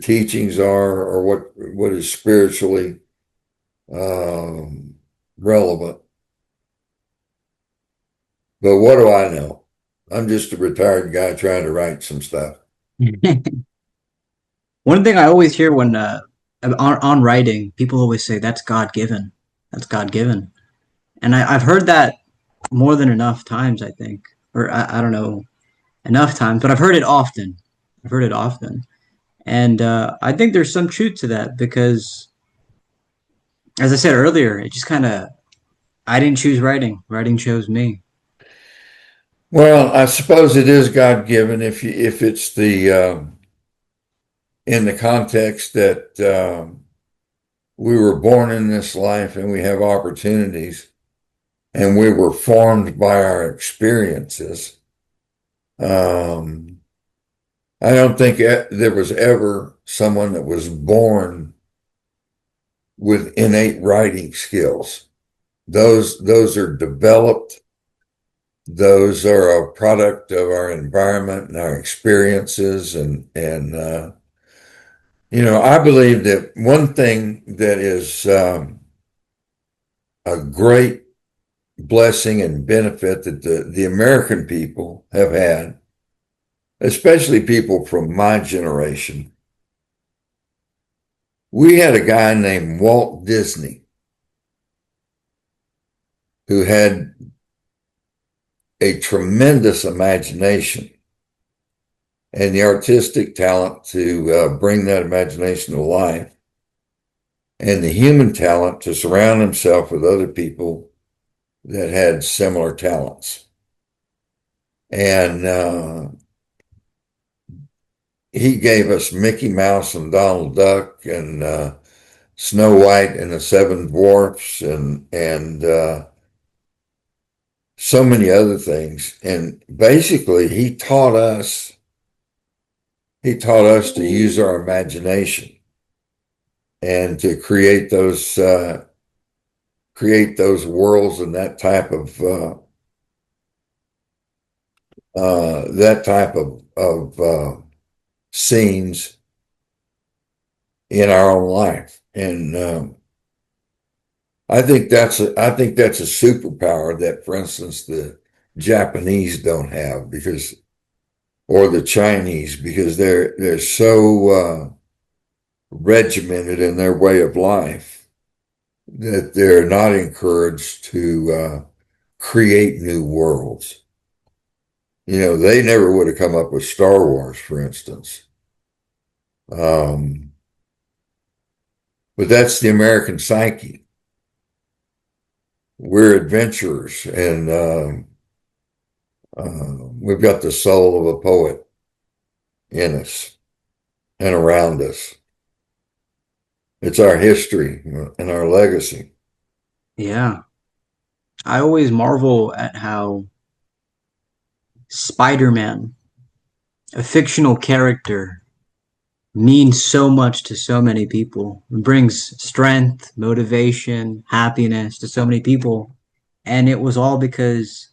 [SPEAKER 2] teachings are or what is spiritually um, relevant. But what do I know? I'm just a retired guy trying to write some stuff.
[SPEAKER 1] One thing I always hear when on writing, people always say that's God given. That's God given, and I've heard that more than enough times. I think, or I don't know enough times, but I've heard it often. I've heard it often, and I think there's some truth to that because, as I said earlier, it just kind of I didn't choose writing. Writing chose me.
[SPEAKER 2] Well, I suppose it is God given if it's the in the context that we were born in this life and we have opportunities and we were formed by our experiences. Um, I don't think there was ever someone that was born with innate writing skills. Those are developed. Those are a product of our environment and our experiences, and I believe that one thing that is a great blessing and benefit that the American people have had, especially people from my generation. We had a guy named Walt Disney who had a tremendous imagination and the artistic talent to bring that imagination to life, and the human talent to surround himself with other people that had similar talents. And he gave us Mickey Mouse and Donald Duck and Snow White and the Seven Dwarfs and so many other things. And basically, he taught us to use our imagination and to create those worlds and that type of scenes in our own life. And I think that's a superpower that, for instance, the Japanese don't have or the Chinese, because they're so regimented in their way of life that they're not encouraged to create new worlds. They never would have come up with Star Wars, for instance. Um, but that's the American psyche. We're adventurers, and we've got the soul of a poet in us and around us. It's our history and our legacy.
[SPEAKER 1] Yeah, I always marvel at how Spider-Man, a fictional character, means so much to so many people. It brings strength, motivation, happiness to so many people. And it was all because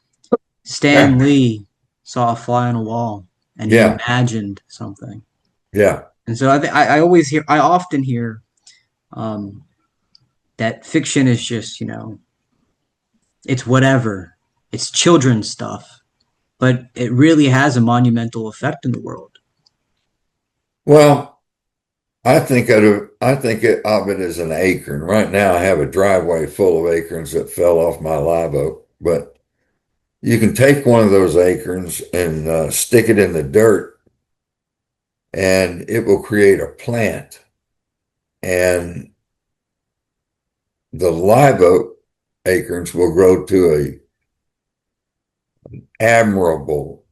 [SPEAKER 1] Stan
[SPEAKER 2] Yeah,
[SPEAKER 1] Lee saw a fly on a wall and he
[SPEAKER 2] yeah,
[SPEAKER 1] imagined something.
[SPEAKER 2] yeah,
[SPEAKER 1] And so I often hear um, that fiction is just, it's whatever. It's children's stuff. but it really has a monumental effect in the world.
[SPEAKER 2] Well, I think of it as an acorn. Right now, I have a driveway full of acorns that fell off my live oak, but you can take one of those acorns and stick it in the dirt, and it will create a plant. And the live oak acorns will grow to a admirable,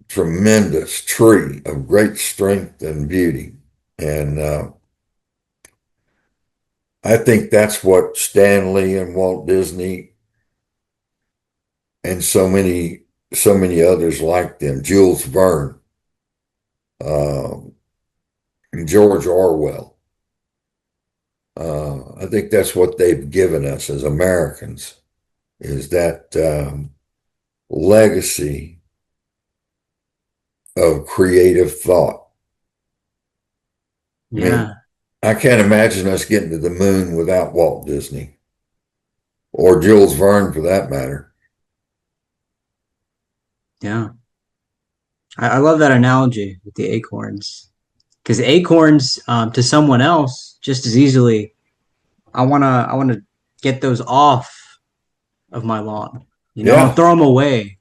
[SPEAKER 2] tremendous tree of great strength and beauty. And I think that's what Stanley and Walt Disney and so many others like them, Jules Verne, uh, George Orwell. I think that's what they've given us as Americans is that legacy of creative thought. I mean,
[SPEAKER 1] Yeah,
[SPEAKER 2] I can't imagine us getting to the moon without Walt Disney or Jules Verne for that matter.
[SPEAKER 1] yeah. I love that analogy with the acorns because acorns to someone else just as easily. I wanna get those off of my lawn. I'll
[SPEAKER 2] Yeah,
[SPEAKER 1] throw them away.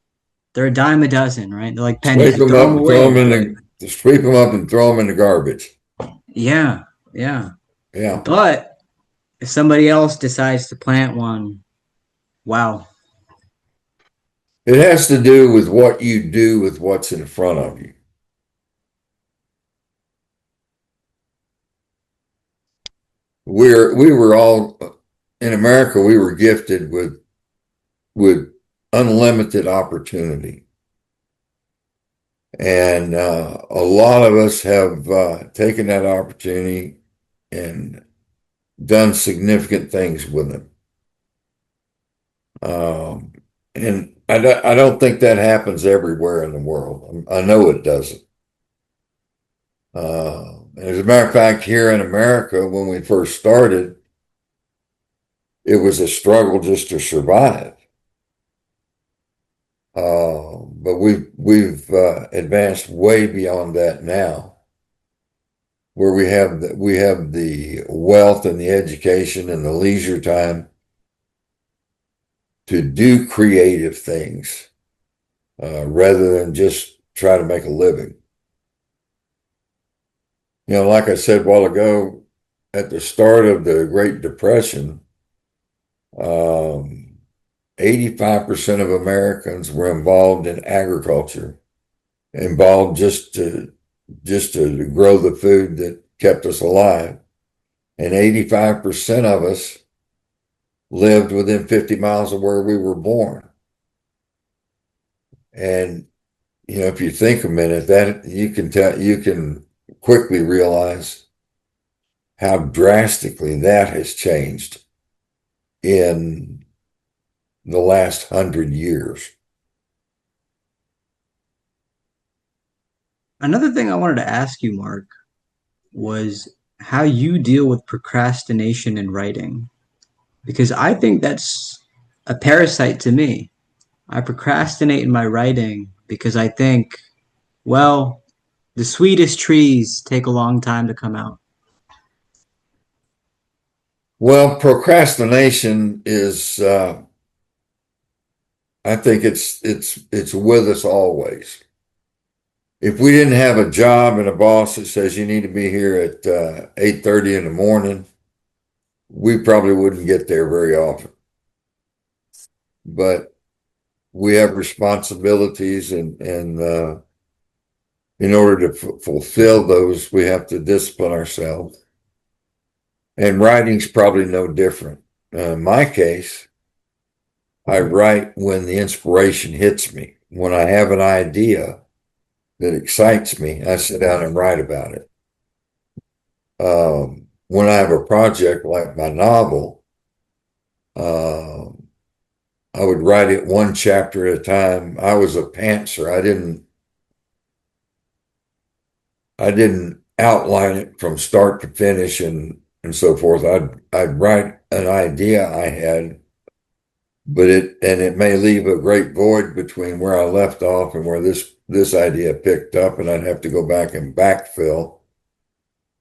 [SPEAKER 1] They're a dime a dozen, right? They're like
[SPEAKER 2] sweep
[SPEAKER 1] pennies. You
[SPEAKER 2] them
[SPEAKER 1] throw
[SPEAKER 2] up
[SPEAKER 1] them
[SPEAKER 2] and throw them
[SPEAKER 1] away,
[SPEAKER 2] in
[SPEAKER 1] but
[SPEAKER 2] sweep them up and throw them in the garbage.
[SPEAKER 1] yeah, yeah.
[SPEAKER 2] Yeah,
[SPEAKER 1] But if somebody else decides to plant one, wow.
[SPEAKER 2] it has to do with what you do with what's in front of you. We were all in America. We were gifted with unlimited opportunity, and a lot of us have taken that opportunity and done significant things with it. Um, and I don't think that happens everywhere in the world. I know it doesn't. As a matter of fact, here in America, when we first started, it was a struggle just to survive. But we've advanced way beyond that now, where we have the wealth and the education and the leisure time to do creative things rather than just try to make a living. Like I said a while ago, at the start of the Great Depression, um, 85% of Americans were involved in agriculture, involved just to grow the food that kept us alive. And 85% of us lived within 50 miles of where we were born. And if you think a minute, that you can quickly realize how drastically that has changed in the last 100 years.
[SPEAKER 1] Another thing I wanted to ask you, Mark, was how you deal with procrastination in writing. Because I think that's a parasite to me. I procrastinate in my writing because I think, well, the sweetest trees take a long time to come out.
[SPEAKER 2] Well, procrastination is, I think it's with us always. If we didn't have a job and a boss that says you need to be here at 8:30 in the morning, we probably wouldn't get there very often. But we have responsibilities, and in order to fulfill those, we have to discipline ourselves. And writing's probably no different. In my case, I write when the inspiration hits me. When I have an idea that excites me, I sit down and write about it. When I have a project like my novel, uh, I would write it one chapter at a time. I was a pantser. I didn't outline it from start to finish and so forth. I'd write an idea I had but it may leave a great void between where I left off and where this idea picked up, and I'd have to go back and backfill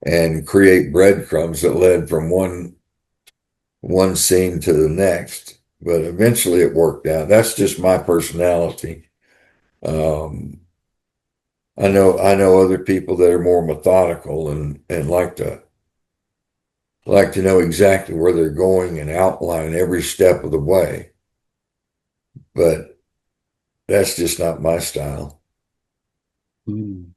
[SPEAKER 2] and create breadcrumbs that led from one scene to the next. But eventually it worked out. That's just my personality. Um, I know other people that are more methodical and like to know exactly where they're going and outline every step of the way. But that's just not my style.
[SPEAKER 1] Mm.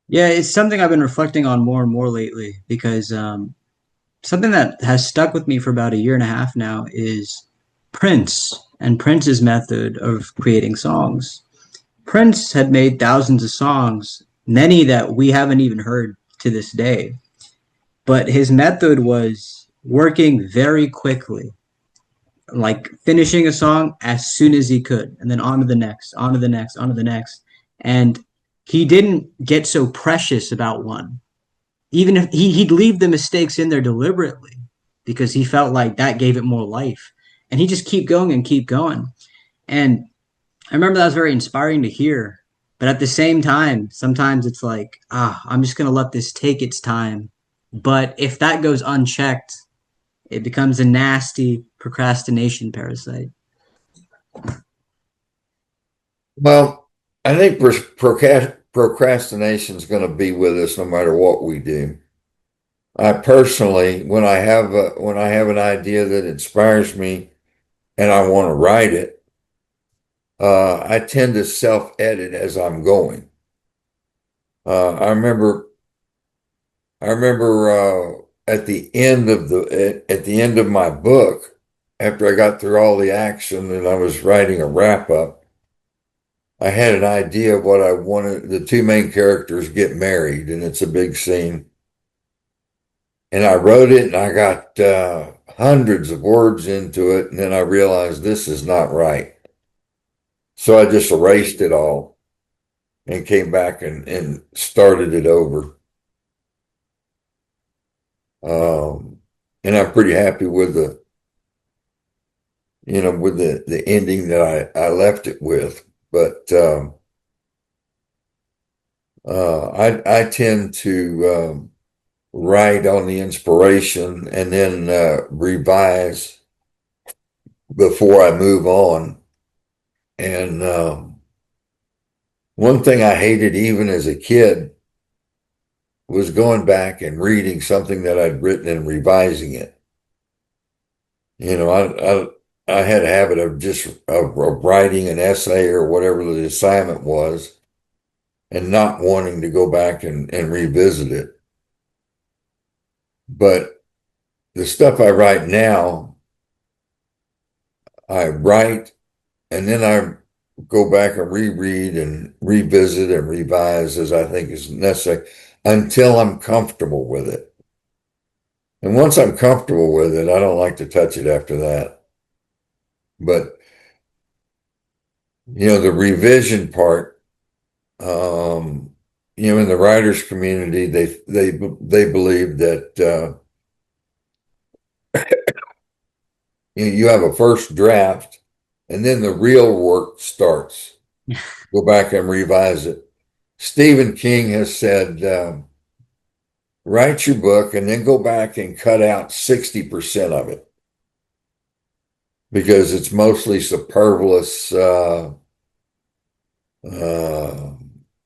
[SPEAKER 1] Yeah, it's something I've been reflecting on more and more lately because something that has stuck with me for about a year and a half now is Prince and Prince's method of creating songs. Prince had made thousands of songs, many that we haven't even heard to this day. But his method was working very quickly, like finishing a song as soon as he could, and then on to the next, on to the next, on to the next. And he didn't get so precious about one. Even if he'd leave the mistakes in there deliberately because he felt like that gave it more life. And he just keep going and keep going. And I remember that was very inspiring to hear. But at the same time, sometimes it's like, I'm just gonna let this take its time. But if that goes unchecked, it becomes a nasty procrastination parasite.
[SPEAKER 2] Well, I think procrastination is going to be with us no matter what we do. I personally, when I have an idea that inspires me and I want to write it, I tend to self-edit as I'm going. Uh, I remember I remember at the end of at the end of my book, after I got through all the action and I was writing a wrap up, I had an idea of what I wanted. The two main characters get married, and it's a big scene. And I wrote it, and I got hundreds of words into it, and then I realized this is not right. So I just erased it all and came back and started it over. And I'm pretty happy with the ending that I left it with. But I tend to write on the inspiration and then revise before I move on. And one thing I hated even as a kid was going back and reading something that I'd written and revising it. You know, I had a habit of just of writing an essay or whatever the assignment was and not wanting to go back and revisit it. But the stuff I write now, I write and then I go back and reread and revisit and revise as I think is necessary until I'm comfortable with it. And once I'm comfortable with it, I don't like to touch it after that. But, the revision part, um, in the writers community, they believe that you have a first draft and then the real work starts. Go back and revise it. Stephen King has said, write your book and then go back and cut out 60% of it because it's mostly superfluous, uh,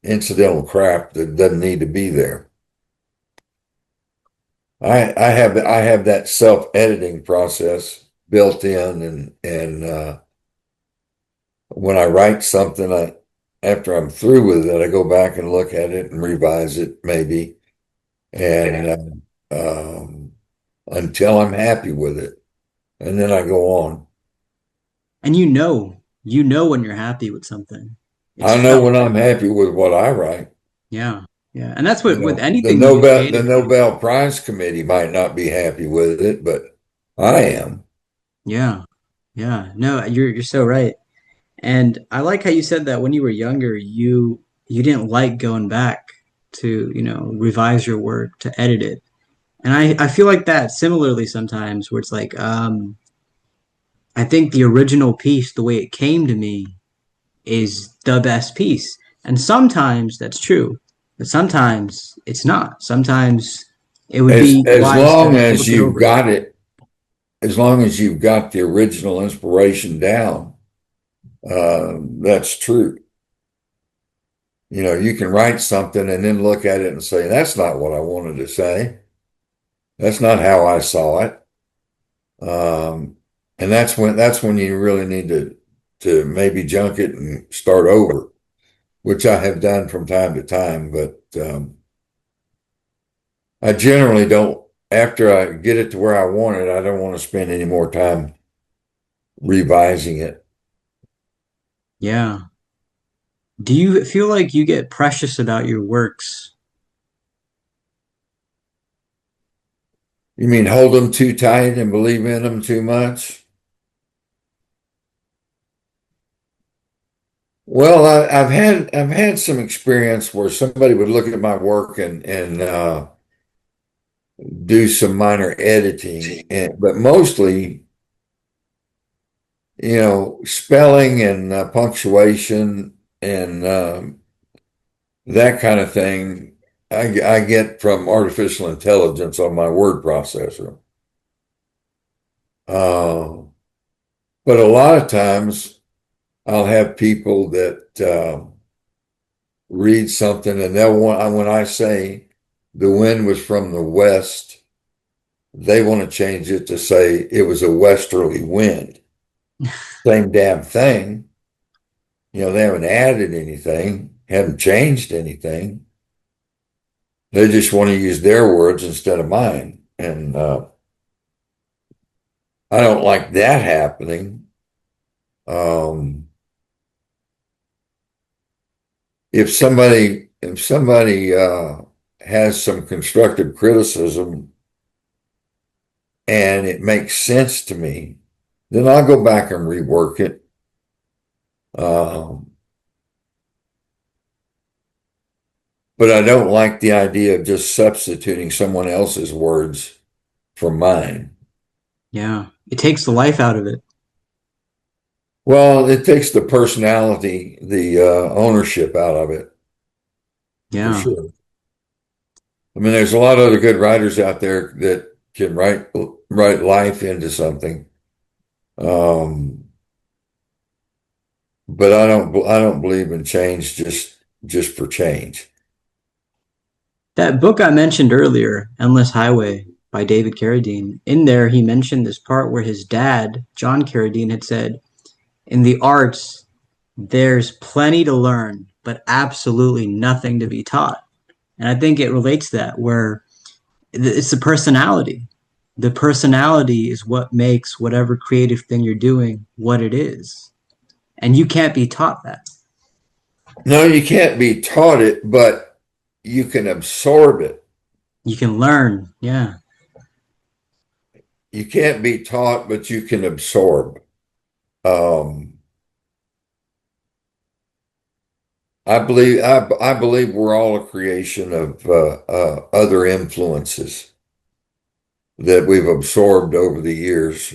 [SPEAKER 2] incidental crap that doesn't need to be there. I have that self-editing process built in and when I write something, after I'm through with it, I go back and look at it and revise it maybe and until I'm happy with it, and then I go on.
[SPEAKER 1] And you know when you're happy with something. It's
[SPEAKER 2] I know
[SPEAKER 1] felt.
[SPEAKER 2] when I'm happy with what I write.
[SPEAKER 1] Yeah. Yeah. And that's
[SPEAKER 2] You
[SPEAKER 1] what with
[SPEAKER 2] know, the
[SPEAKER 1] anything you do
[SPEAKER 2] Nobel the
[SPEAKER 1] creatively.
[SPEAKER 2] Nobel Prize Committee might not be happy with it, but I am.
[SPEAKER 1] Yeah. Yeah. No, you're so right. And I like how you said that when you were younger, you didn't like going back to, revise your work, to edit it. And I feel like that similarly sometimes where it's like, I think the original piece, the way it came to me, is the best piece. And sometimes that's true, but sometimes it's not. Sometimes it would
[SPEAKER 2] As
[SPEAKER 1] be
[SPEAKER 2] as
[SPEAKER 1] wise
[SPEAKER 2] long
[SPEAKER 1] to
[SPEAKER 2] as
[SPEAKER 1] look it
[SPEAKER 2] you've
[SPEAKER 1] over.
[SPEAKER 2] got it, as long as you've got the original inspiration down, that's true. You know, you can write something and then look at it and say, that's not what I wanted to say. That's not how I saw it. Um, and that's when you really need to maybe junk it and start over, which I have done from time to time. But I generally don't, after I get it to where I want it, I don't want to spend any more time revising it.
[SPEAKER 1] Yeah. Do you feel like you get precious about your works?
[SPEAKER 2] You mean hold them too tight and believe in them too much? Well, I've had some experience where somebody would look at my work and do some minor editing, but mostly, spelling and punctuation and that kind of thing. I get from artificial intelligence on my word processor. Uh, but a lot of times I'll have people that read something and they'll want, when I say the wind was from the west, they want to change it to say it was a westerly wind. Same damn thing. They haven't added anything, haven't changed anything. They just want to use their words instead of mine. And I don't like that happening. Um, if somebody has some constructive criticism and it makes sense to me, then I'll go back and rework it. Um, but I don't like the idea of just substituting someone else's words for mine.
[SPEAKER 1] Yeah. It takes the life out of it.
[SPEAKER 2] Well, it takes the personality, the ownership out of it, for
[SPEAKER 1] Yeah.
[SPEAKER 2] sure. I mean, there's a lot of other good writers out there that can write life into something. Um, but I don't believe in change just for change.
[SPEAKER 1] That book I mentioned earlier, Endless Highway by David Carradine, in there he mentioned this part where his dad, John Carradine, had said, in the arts, there's plenty to learn, but absolutely nothing to be taught. And I think it relates to that, where it's the personality. The personality is what makes whatever creative thing you're doing what it is. And you can't be taught that.
[SPEAKER 2] No, you can't be taught it, but you can absorb it.
[SPEAKER 1] You can learn. Yeah.
[SPEAKER 2] You can't be taught, but you can absorb. Um, I believe we're all a creation of other influences that we've absorbed over the years.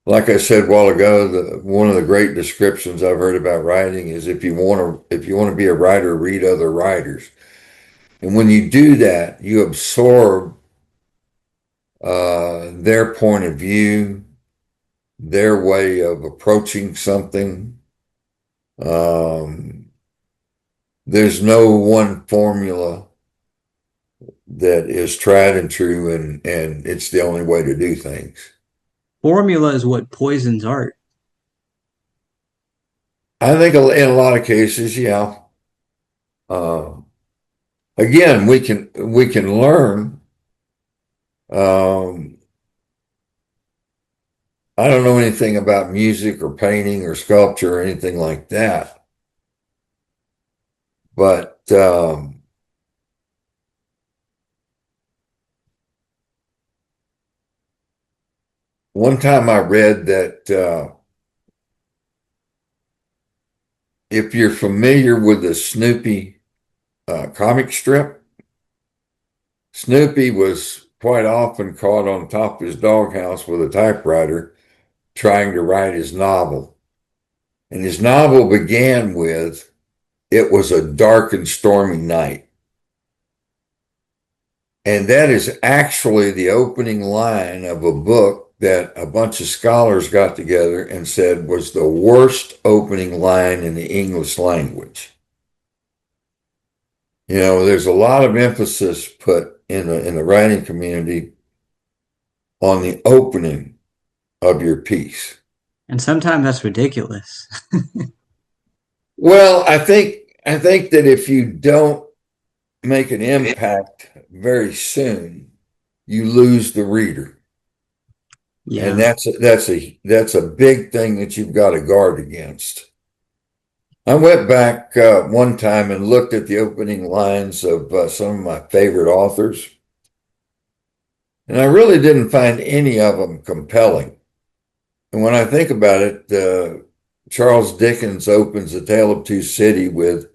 [SPEAKER 2] Like I said a while ago, one of the great descriptions I've heard about writing is if you want to be a writer, read other writers. And when you do that, you absorb their point of view, their way of approaching something. Um, there's no one formula that is tried and true, and it's the only way to do things.
[SPEAKER 1] Formula is what poisons art.
[SPEAKER 2] I think in a lot of cases, yeah. Uh, again, we can learn. Um, I don't know anything about music or painting or sculpture or anything like that, but one time I read that if you're familiar with the Snoopy comic strip, Snoopy was quite often caught on top of his doghouse with a typewriter trying to write his novel. And his novel began with, "It was a dark and stormy night." And that is actually the opening line of a book that a bunch of scholars got together and said was the worst opening line in the English language. You know, there's a lot of emphasis put in the writing community on the opening of your piece.
[SPEAKER 1] And sometimes that's ridiculous.
[SPEAKER 2] Well, I think that if you don't make an impact very soon, you lose the reader. And
[SPEAKER 1] Yeah.
[SPEAKER 2] that's a big thing that you've got to guard against. I went back one time and looked at the opening lines of some of my favorite authors, and I really didn't find any of them compelling. And when I think about it, Charles Dickens opens A Tale of Two Cities with,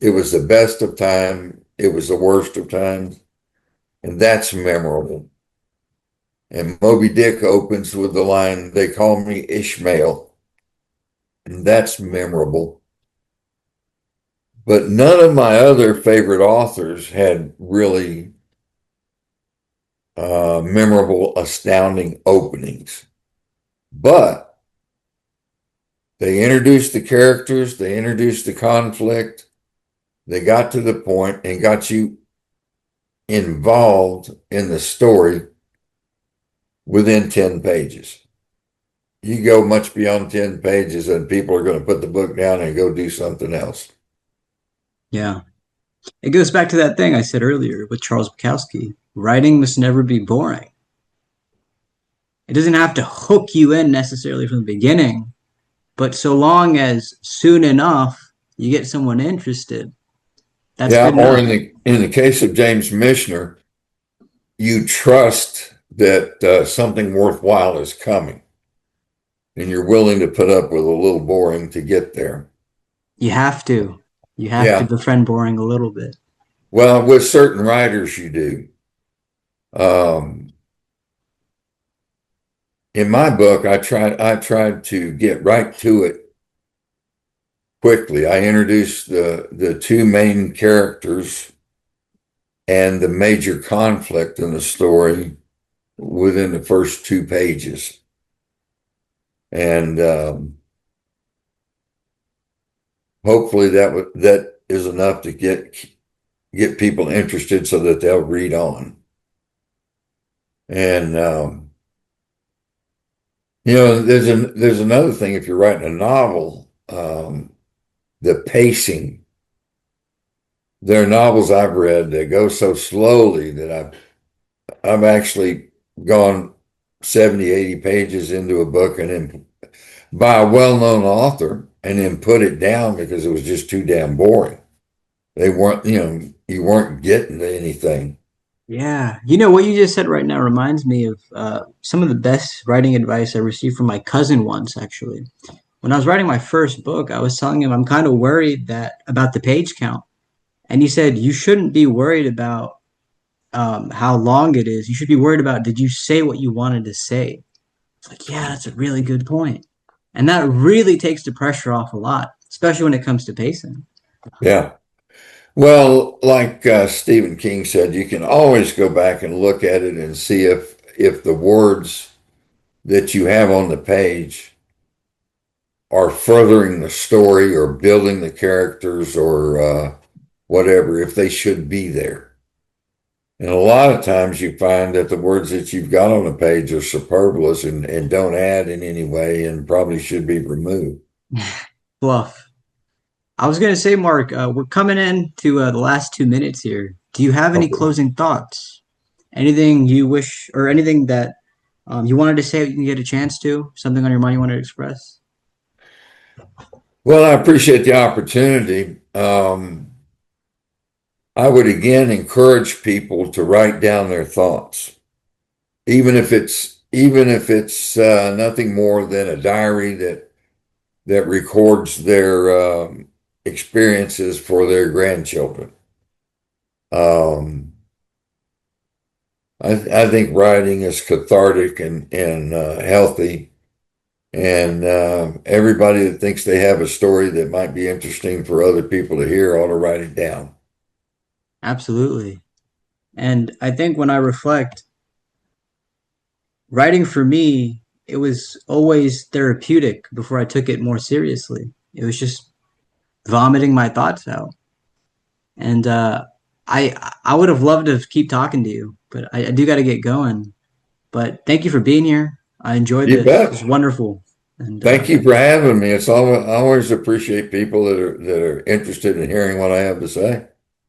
[SPEAKER 2] "It was the best of time, it was the worst of times," and that's memorable. And Moby Dick opens with the line, "They call me Ishmael," and that's memorable. But none of my other favorite authors had really memorable, astounding openings. But they introduced the characters, they introduced the conflict, they got to the point and got you involved in the story within 10 pages. You go much beyond 10 pages and people are going to put the book down and go do something else.
[SPEAKER 1] Yeah. It goes back to that thing I said earlier with Charles Bukowski. Writing must never be boring. It doesn't have to hook you in necessarily from the beginning, but so long as soon enough you get someone interested, that's
[SPEAKER 2] Yeah,
[SPEAKER 1] good
[SPEAKER 2] or
[SPEAKER 1] enough.
[SPEAKER 2] in the case of James Michener, you trust that something worthwhile is coming and you're willing to put up with a little boring to get there.
[SPEAKER 1] You have to. You have to
[SPEAKER 2] Yeah.
[SPEAKER 1] befriend boring a little bit.
[SPEAKER 2] Well, with certain writers, you do. Um, in my book, I tried to get right to it quickly. I introduced the two main characters and the major conflict in the story within the first 2 pages. And hopefully that is enough to get people interested so that they'll read on. And there's another thing if you're writing a novel, the pacing. There are novels I've read that go so slowly that I've actually gone 70, 80 pages into a book and then by a well-known author and then put it down because it was just too damn boring. They weren't, you weren't getting to anything.
[SPEAKER 1] Yeah. You know, what you just said right now reminds me of some of the best writing advice I received from my cousin once, actually. When I was writing my first book, I was telling him I'm kind of worried that about the page count. And he said, you shouldn't be worried about how long it is. You should be worried about, did you say what you wanted to say? It's like, yeah, that's a really good point. And that really takes the pressure off a lot, especially when it comes to pacing.
[SPEAKER 2] Yeah. Well, like Stephen King said, you can always go back and look at it and see if the words that you have on the page are furthering the story or building the characters or whatever, if they should be there. And a lot of times you find that the words that you've got on the page are superfluous and don't add in any way and probably should be removed.
[SPEAKER 1] Bluff. I was going to say, Mark, we're coming in to the last 2 minutes here. Do you have any
[SPEAKER 2] Okay.
[SPEAKER 1] closing thoughts? Anything you wish, or anything that you wanted to say you can get a chance to? Something on your mind you want to express?
[SPEAKER 2] Well, I appreciate the opportunity. I would again encourage people to write down their thoughts, even if it's nothing more than a diary that records their experiences for their grandchildren. Um, I think writing is cathartic and healthy, And everybody that thinks they have a story that might be interesting for other people to hear ought to write it down.
[SPEAKER 1] Absolutely. And I think when I reflect, writing for me, it was always therapeutic before I took it more seriously. It was just vomiting my thoughts out. And I would have loved to keep talking to you, but I do got to get going. But thank you for being here. I enjoyed
[SPEAKER 2] You
[SPEAKER 1] this. It's
[SPEAKER 2] bet.
[SPEAKER 1] wonderful. And
[SPEAKER 2] Thank you for having me. It's always, I always appreciate people that are interested in hearing what I have to say.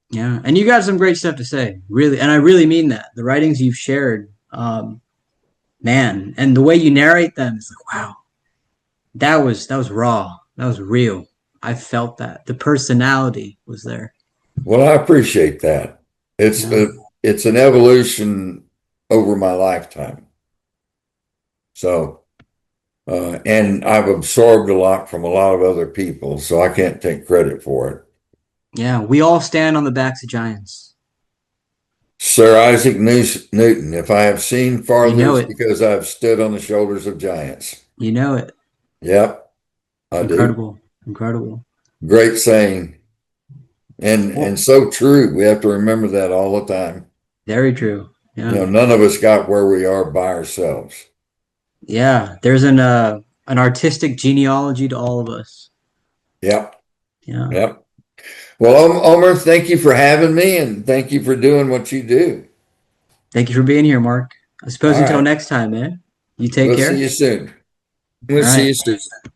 [SPEAKER 1] yeah, and you got some great stuff to say, really, and I really mean that. The writings you've shared, man, and the way you narrate them is like, wow, that was raw, that was real. I felt that the personality was there.
[SPEAKER 2] Well, I appreciate that. It's
[SPEAKER 1] Yeah,
[SPEAKER 2] a, it's an evolution over my lifetime. So, and I've absorbed a lot from a lot of other people, so I can't take credit for it.
[SPEAKER 1] yeah, we all stand on the backs of giants.
[SPEAKER 2] Sir Isaac Newton, if I have seen
[SPEAKER 1] You
[SPEAKER 2] farther,
[SPEAKER 1] know
[SPEAKER 2] it's
[SPEAKER 1] it.
[SPEAKER 2] because I've stood on the shoulders of giants.
[SPEAKER 1] You know it.
[SPEAKER 2] Yep, I do.
[SPEAKER 1] Incredible, incredible.
[SPEAKER 2] Great saying. And
[SPEAKER 1] Well,
[SPEAKER 2] so true. We have to remember that all the time.
[SPEAKER 1] very true.
[SPEAKER 2] You
[SPEAKER 1] Yeah,
[SPEAKER 2] know, none of us got where we are by ourselves.
[SPEAKER 1] yeah. There's an artistic genealogy to all of us.
[SPEAKER 2] Yep.
[SPEAKER 1] Yeah.
[SPEAKER 2] Yep. Well, Omer, thank you for having me and thank you for doing what you do.
[SPEAKER 1] Thank you for being here, Mark. I
[SPEAKER 2] All
[SPEAKER 1] suppose until
[SPEAKER 2] right.
[SPEAKER 1] next time, man. You take
[SPEAKER 2] We'll see
[SPEAKER 1] care.
[SPEAKER 2] you soon. We'll
[SPEAKER 1] All
[SPEAKER 2] see
[SPEAKER 1] right.
[SPEAKER 2] you soon.